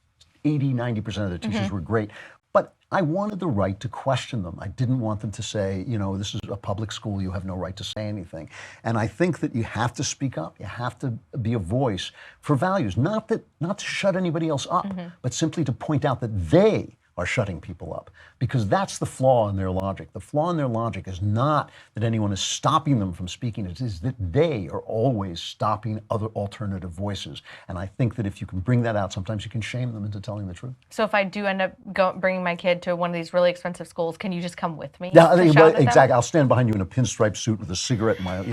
80-90% of their teachers were great. But I wanted the right to question them. I didn't want them to say, this is a public school, you have no right to say anything. And I think that you have to speak up. You have to be a voice for values, not to shut anybody else up, but simply to point out that they are shutting people up, because that's the flaw in their logic. The flaw in their logic is not that anyone is stopping them from speaking, it is that they are always stopping other alternative voices. And I think that if you can bring that out, sometimes you can shame them into telling the truth. So if I do end up bringing my kid to one of these really expensive schools, can you just come with me? Yeah, exactly. I'll stand behind you in a pinstripe suit with a cigarette in my,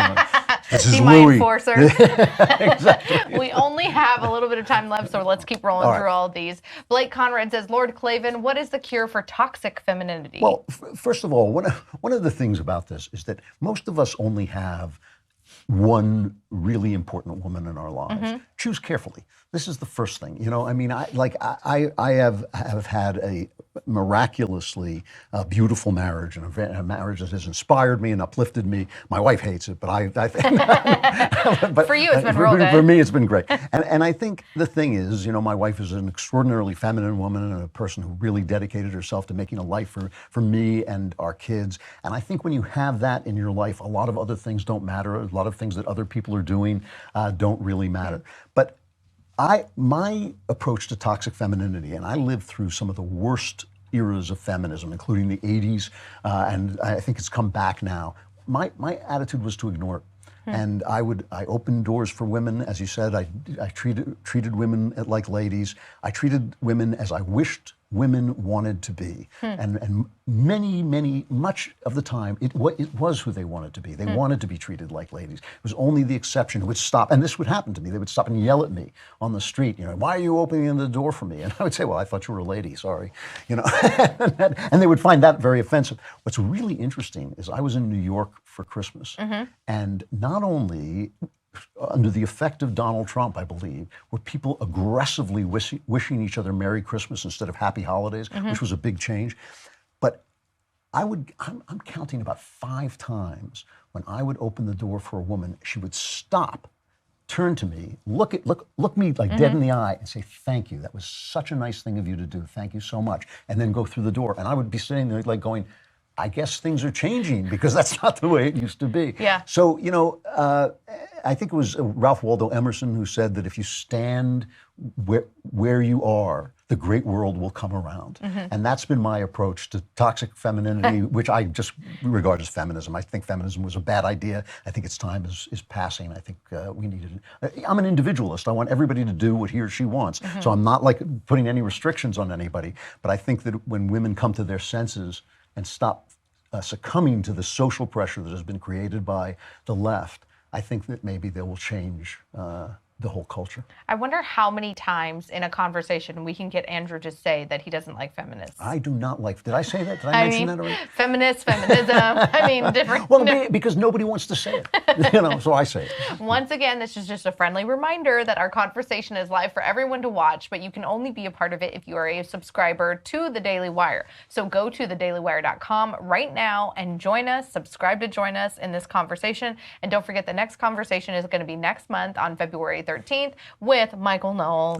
this is my Louis. Enforcer. Exactly. We only have a little bit of time left, so let's keep rolling through all of these. Blake Conrad says, Lord Klavan, what is the cure for toxic femininity? Well, first of all, one of the things about this is that most of us only have one really important woman in our lives. Choose carefully. This is the first thing. I have had a miraculously beautiful marriage, and a marriage that has inspired me and uplifted me. My wife hates it, but I think but for you it's been real good. For me it's been great. And I think the thing is, my wife is an extraordinarily feminine woman and a person who really dedicated herself to making a life for me and our kids. And I think when you have that in your life, a lot of other things don't matter. A lot of things that other people are doing don't really matter. But my approach to toxic femininity, and I lived through some of the worst eras of feminism, including the 80s, and I think it's come back now. My attitude was to ignore it. And I opened doors for women, as you said. I treated women like ladies. I treated women as I wished women wanted to be. And much of the time, it was who they wanted to be. They wanted to be treated like ladies. It was only the exception who would stop, and this would happen to me. They would stop and yell at me on the street, why are you opening the door for me? And I would say, well, I thought you were a lady, sorry. And they would find that very offensive. What's really interesting is I was in New York for Christmas, and not only under the effect of Donald Trump, I believe, were people aggressively wishing each other Merry Christmas instead of Happy Holidays, which was a big change. But I'm counting about 5 times when I would open the door for a woman, she would stop, turn to me, look me like dead in the eye and say, thank you. That was such a nice thing of you to do. Thank you so much. And then go through the door. And I would be sitting there like going, I guess things are changing because that's not the way it used to be. Yeah. So, I think it was Ralph Waldo Emerson who said that if you stand where you are, the great world will come around. And that's been my approach to toxic femininity, which I just regard as feminism. I think feminism was a bad idea. I think its time is passing. I think we needed it. I'm an individualist. I want everybody to do what he or she wants. So I'm not like putting any restrictions on anybody. But I think that when women come to their senses and stop succumbing to the social pressure that has been created by the left, I think that maybe they will change the whole culture. I wonder how many times in a conversation we can get Andrew to say that he doesn't like feminists. I do not like. Did I say that? Did I mention that already? Feminists, feminism. Different. Well, because nobody wants to say it, so I say it. Once again, this is just a friendly reminder that our conversation is live for everyone to watch, but you can only be a part of it if you are a subscriber to The Daily Wire. So go to thedailywire.com right now and join us, subscribe to join us in this conversation. And don't forget the next conversation is going to be next month on February 13th with Michael Knowles.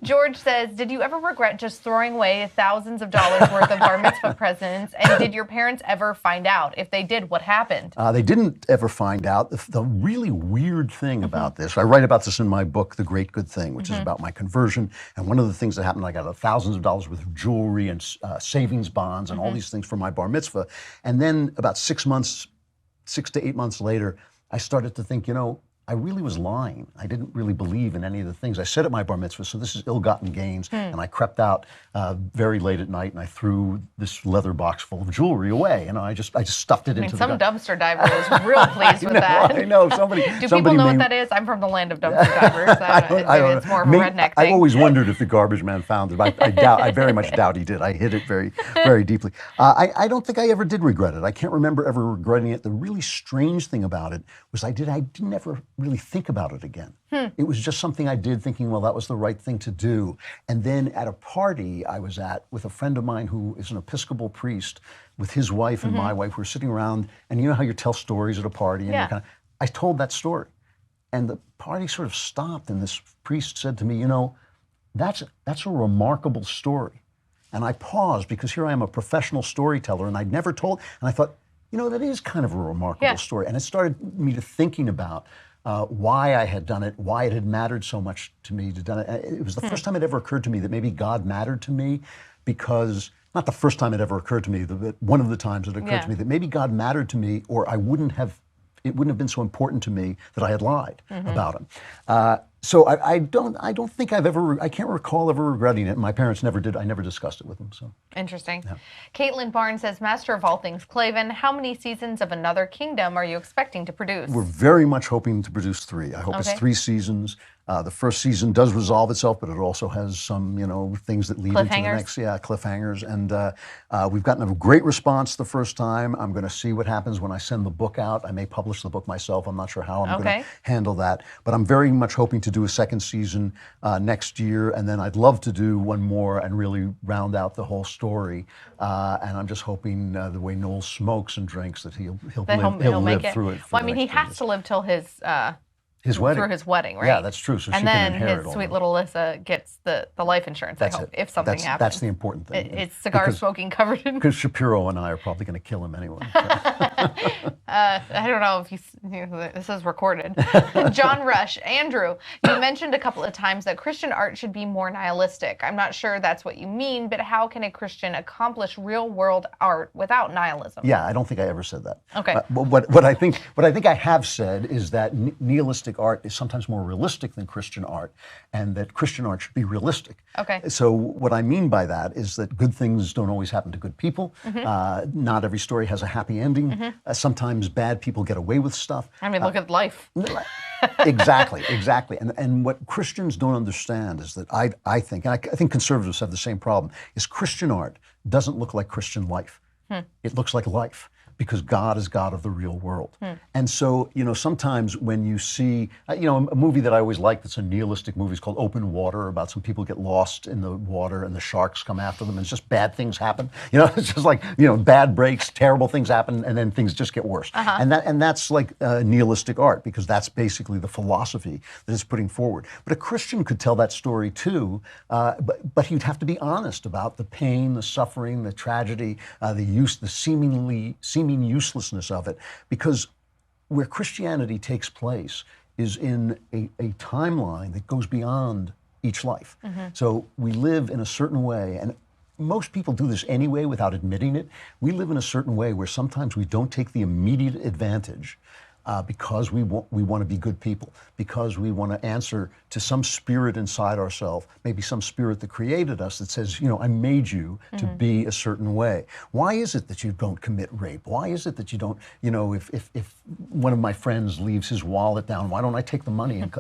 George says, did you ever regret just throwing away thousands of dollars worth of bar mitzvah presents? And did your parents ever find out? If they did, what happened? They didn't ever find out. The really weird thing about this, I write about this in my book, The Great Good Thing, which is about my conversion. And one of the things that happened, I got thousands of dollars worth of jewelry and savings bonds and all these things for my bar mitzvah. And then about 6 to 8 months later, I started to think, I really was lying. I didn't really believe in any of the things I said at my bar mitzvah, so this is ill-gotten gains. And I crept out very late at night and I threw this leather box full of jewelry away. I just stuffed it into the... Some dumpster diver is real pleased with that. I know, somebody... Do people know what that is? I'm from the land of dumpster divers. I don't it's more of a redneck thing. I've always wondered if the garbage man found it. I very much doubt he did. I hid it very, very deeply. I don't think I ever did regret it. I can't remember ever regretting it. The really strange thing about it was I didn't ever really think about it again. It was just something I did thinking, well, that was the right thing to do. And then at a party I was at with a friend of mine who is an Episcopal priest with his wife and my wife, we were sitting around, and you know how you tell stories at a party, and I told that story. And the party sort of stopped, and this priest said to me, that's a remarkable story. And I paused because here I am, a professional storyteller, and I'd never told, and I thought, that is kind of a remarkable story. And it started me to thinking about why I had done it, why it had mattered so much to me to done it. It was the first time it ever occurred to me that maybe God mattered to me, because, not the first time it ever occurred to me, but one of the times it occurred to me that maybe God mattered to me, or it wouldn't have been so important to me that I had lied about him. So I don't think I can't recall ever regretting it. My parents never did. I never discussed it with them. So interesting. Yeah. Caitlin Barnes says, Master of all things Klavan, how many seasons of Another Kingdom are you expecting to produce? We're very much hoping to produce 3. I hope it's 3 seasons. The first season does resolve itself, but it also has some, things that lead into the next, cliffhangers. And we've gotten a great response the first time. I'm going to see what happens when I send the book out. I may publish the book myself. I'm not sure how I'm going to handle that. But I'm very much hoping to do a second season next year, and then I'd love to do one more and really round out the whole story. And I'm just hoping the way Noel smokes and drinks that he'll live through it. Well, I mean, he has to live till his wedding. Through his wedding, right? Yeah, that's true. So and she then can inherit his sweet little Alyssa gets the life insurance. That's I hope it. if something happens. That's the important thing. It's cigar smoking covered in. Because Shapiro and I are probably going to kill him anyway. I don't know if this is recorded. John Rush, Andrew, you mentioned a couple of times that Christian art should be more nihilistic. I'm not sure that's what you mean, but how can a Christian accomplish real world art without nihilism? Yeah, I don't think I ever said that. Okay. What I think I have said is that nihilistic art is sometimes more realistic than Christian art, and that Christian art should be realistic. Okay. So what I mean by that is that good things don't always happen to good people. Not every story has a happy ending. Sometimes bad people get away with stuff. I mean, look at life. Exactly. And what Christians don't understand is that I think, and I think conservatives have the same problem, is Christian art doesn't look like Christian life. It looks like life, because God is God of the real world. And so, sometimes when you see, a movie that I always like that's a nihilistic movie is called Open Water, about some people get lost in the water and the sharks come after them, and it's just bad things happen. It's just like, bad breaks, terrible things happen, and then things just get worse. And that's like nihilistic art, because that's basically the philosophy that it's putting forward. But a Christian could tell that story too, but he'd have to be honest about the pain, the suffering, the tragedy, the seeming uselessness of it, because where Christianity takes place is in a timeline that goes beyond each life. So we live in a certain way, and most people do this anyway without admitting it. We live in a certain way where sometimes we don't take the immediate advantage because we want to be good people, because we want to answer to some spirit inside ourselves, maybe some spirit that created us that says, I made you to be a certain way. Why is it that you don't commit rape? Why is it that you don't, if one of my friends leaves his wallet down, why don't I take the money? And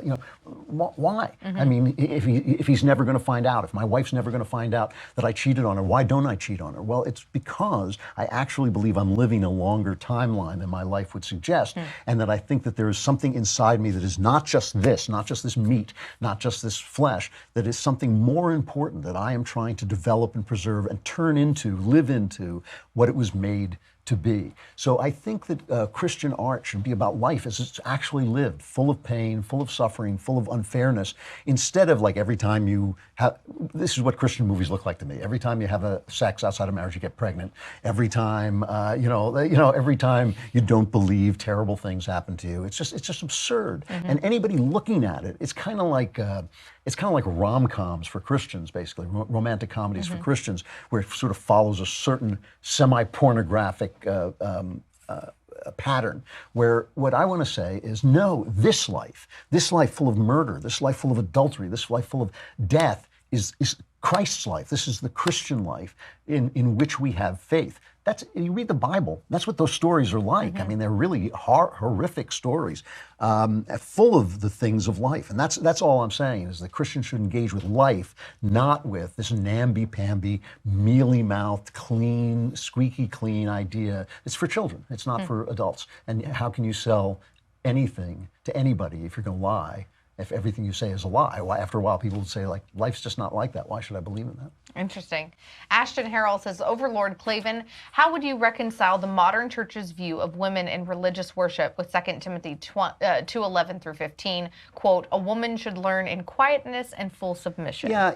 why? I mean, if he's never going to find out, if my wife's never going to find out that I cheated on her, why don't I cheat on her? Well, it's because I actually believe I'm living a longer timeline than my life would suggest. And that I think that there is something inside me that is not just this meat, not just this flesh, that is something more important that I am trying to develop and preserve and live into what it was made to be. So I think that Christian art should be about life as it's actually lived, full of pain, full of suffering, full of unfairness, instead of like every time you have, this is what Christian movies look like to me. Every time you have a sex outside of marriage, you get pregnant. Every time, every time you don't believe, terrible things happen to you. It's just absurd. And anybody looking at it, it's kind of like rom-coms for Christians, basically, romantic comedies for Christians, where it sort of follows a certain semi-pornographic pattern, where what I want to say is, no, this life full of murder, this life full of adultery, this life full of death is Christ's life. This is the Christian life in which we have faith. You read the Bible, that's what those stories are like. I mean, they're really horrific stories, full of the things of life. And that's all I'm saying, is that Christians should engage with life, not with this namby-pamby, mealy-mouthed, clean, squeaky clean idea. It's for children, it's not for adults. And how can you sell anything to anybody if you're going to lie? If everything you say is a lie, after a while people would say, like, life's just not like that. Why should I believe in that? Interesting. Ashton Harrell says, Overlord Klavan, how would you reconcile the modern church's view of women in religious worship with 2 Timothy 2:11 through 15, quote, a woman should learn in quietness and full submission? Yeah,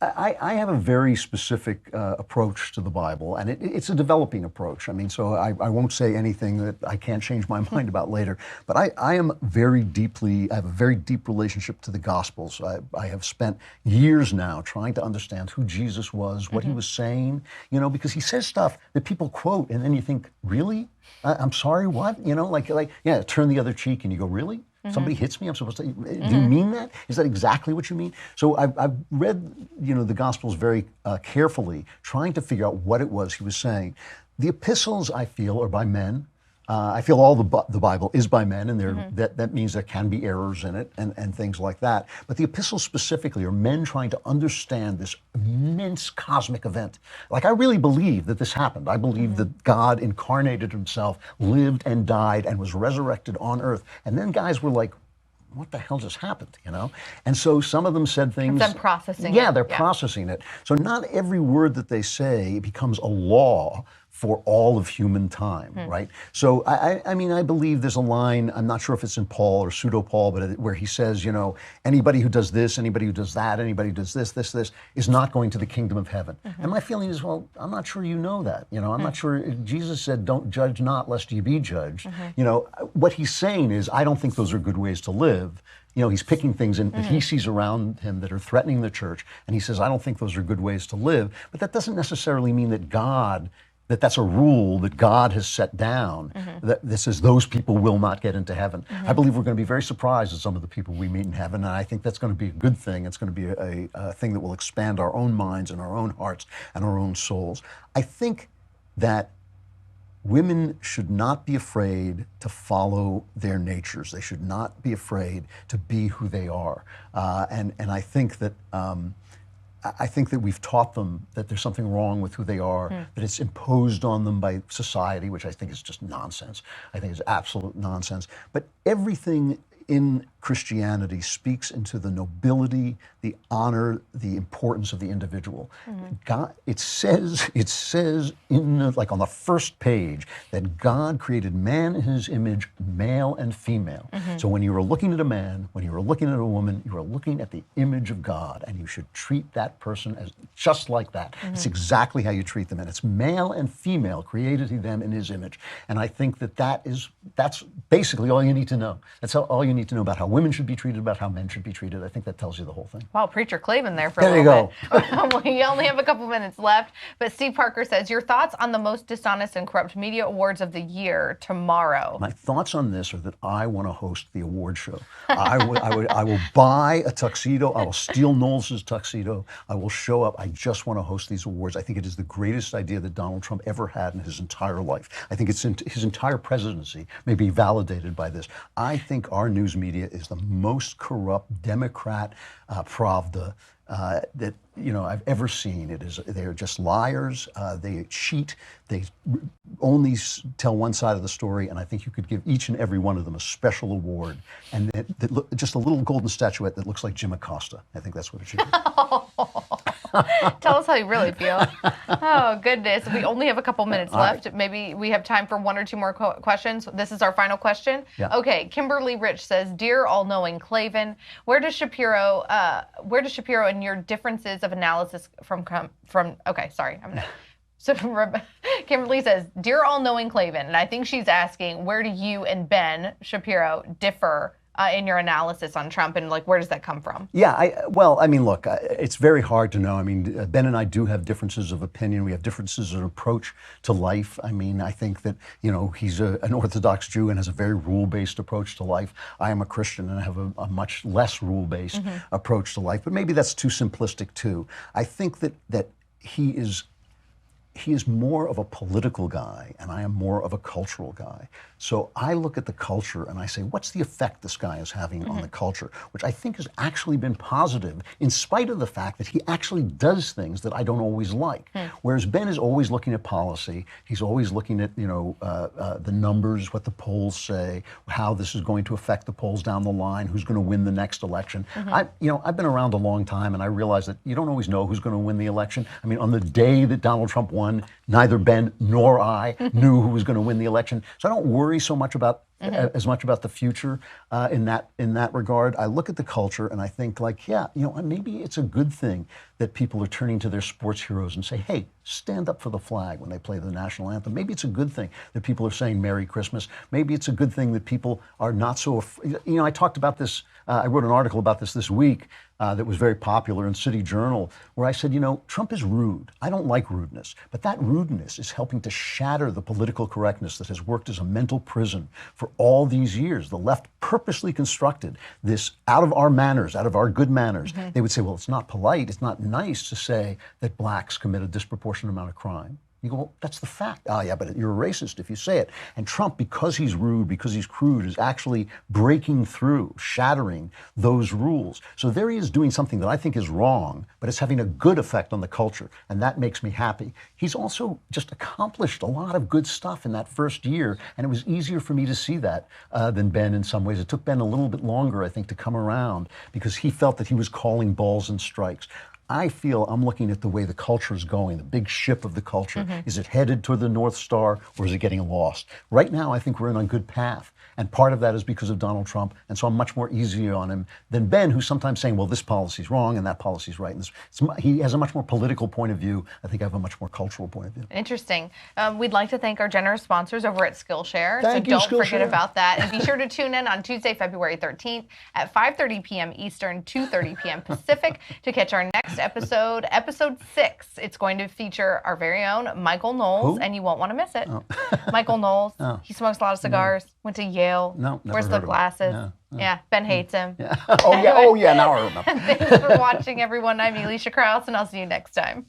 I have a very specific approach to the Bible, and it's a developing approach. I mean, so I won't say anything that I can't change my mind about later, but I have a very deep relationship to the Gospels. I have spent years now trying to understand who Jesus was, what he was saying, because he says stuff that people quote, and then you think, really? I'm sorry, what? Yeah, turn the other cheek, and you go, really? Somebody hits me, I'm supposed to, do you mean that? Is that exactly what you mean? So I've read, the Gospels very carefully, trying to figure out what it was he was saying. The epistles, I feel, are by men. I feel all the Bible is by men, and that means there can be errors in it and things like that. But the epistles specifically are men trying to understand this immense cosmic event. Like, I really believe that this happened. I believe that God incarnated himself, lived and died, and was resurrected on earth. And then guys were like, what the hell just happened, And so some of them said things. Them processing it. Yeah, they're processing it. So not every word that they say becomes a law for all of human time, right? So I mean, I believe there's a line, I'm not sure if it's in Paul or pseudo-Paul, but where he says, you know, anybody who does this, anybody who does that, anybody who does this, is not going to the kingdom of heaven. And my feeling is, well, I'm not sure you know that. You know, I'm not sure. Jesus said, don't judge not lest ye be judged. You know, what he's saying is, I don't think those are good ways to live. You know, he's picking things that he sees around him that are threatening the church, and he says, I don't think those are good ways to live. But that doesn't necessarily mean that that's a rule that God has set down that says those people will not get into heaven. I believe we're going to be very surprised at some of the people we meet in heaven, and I think that's going to be a good thing. It's going to be a thing that will expand our own minds and our own hearts and our own souls. I think that women should not be afraid to follow their natures. They should not be afraid to be who they are. And I think that we've taught them that there's something wrong with who they are, that it's imposed on them by society, which I think is just nonsense. I think it's absolute nonsense. But everything in Christianity speaks into the nobility, the honor, the importance of the individual. God, it says in like on the first page that God created man in his image, male and female. So when you were looking at a man, when you were looking at a woman, you were looking at the image of God, and you should treat that person as just like that. It's exactly how you treat them, and it's male and female created he them in his image. And I think that's basically all you need to know. That's all you need to know about how women should be treated, about how men should be treated. I think that tells you the whole thing. Wow, Preacher Klavan there for a little bit. We only have a couple minutes left, but Steve Parker says, your thoughts on the most dishonest and corrupt media awards of the year tomorrow? My thoughts on this are that I want to host the award show. I will buy a tuxedo. I will steal Knowles' tuxedo. I will show up. I just want to host these awards. I think it is the greatest idea that Donald Trump ever had in his entire life. I think his entire presidency may be validated by this. I think our news media is the most corrupt Democrat Pravda that I've ever seen. They are just liars. They cheat. They only tell one side of the story. And I think you could give each and every one of them a special award, and just a little golden statuette that looks like Jim Acosta. I think that's what it should be. Tell us how you really feel. Oh, goodness. We only have a couple minutes left. Right. Maybe we have time for one or two more questions. This is our final question. Yeah. Okay. Kimberly Rich says, Dear all-knowing Klavan, where does Shapiro and your differences of analysis from okay, sorry. So Kimberly says, Dear all-knowing Klavan, and I think she's asking, where do you and Ben Shapiro differ in your analysis on Trump, and like, where does that come from? Yeah, well, I mean, look, it's very hard to know. I mean, Ben and I do have differences of opinion. We have differences in approach to life. I mean, I think that, he's an Orthodox Jew and has a very rule-based approach to life. I am a Christian and I have a much less rule-based approach to life, but maybe that's too simplistic too. I think that he is more of a political guy, and I am more of a cultural guy. So I look at the culture and I say, what's the effect this guy is having on the culture? Which I think has actually been positive, in spite of the fact that he actually does things that I don't always like. Whereas Ben is always looking at policy. He's always looking at, the numbers, what the polls say, how this is going to affect the polls down the line, who's going to win the next election. I've been around a long time, and I realize that you don't always know who's going to win the election. I mean, on the day that Donald Trump won, neither Ben nor I knew who was going to win the election. So I don't worry so much about as much about the future in that regard. I look at the culture and I think, like, maybe it's a good thing that people are turning to their sports heroes and say, hey, stand up for the flag when they play the national anthem. Maybe it's a good thing that people are saying Merry Christmas. Maybe it's a good thing that people are not so I talked about this, I wrote an article about this week that was very popular in City Journal, where I said, Trump is rude. I don't like rudeness, but that rudeness is helping to shatter the political correctness that has worked as a mental prison for all these years. The left purposely constructed this out of our manners, out of our good manners. They would say, well, it's not polite, it's not nice to say that blacks commit a disproportionate amount of crime. You go, well, that's the fact. Oh, yeah, but you're a racist if you say it. And Trump, because he's rude, because he's crude, is actually breaking through, shattering those rules. So there he is doing something that I think is wrong, but it's having a good effect on the culture, and that makes me happy. He's also just accomplished a lot of good stuff in that first year, and it was easier for me to see that than Ben in some ways. It took Ben a little bit longer, I think, to come around, because he felt that he was calling balls and strikes. I feel I'm looking at the way the culture is going, the big ship of the culture. Is it headed toward the North Star, or is it getting lost? Right now, I think we're in a good path. And part of that is because of Donald Trump. And so I'm much more easier on him than Ben, who's sometimes saying, well, this policy's wrong and that policy's right. And he has a much more political point of view. I think I have a much more cultural point of view. Interesting. We'd like to thank our generous sponsors over at Skillshare. Thank you, so don't forget Skillshare. about that. And be sure to tune in on Tuesday, February 13th at 5:30 p.m. Eastern, 2:30 p.m. Pacific to catch our next episode, episode 6. It's going to feature our very own Michael Knowles, Who? and you won't want to miss it. Michael Knowles. He smokes a lot of cigars, went to Yale, No, never wears heard the of him. glasses. No. Yeah, Ben hates him. Yeah. Oh, yeah. Oh, yeah. Now I remember. Thanks for watching, everyone. I'm Elisha Krause, and I'll see you next time.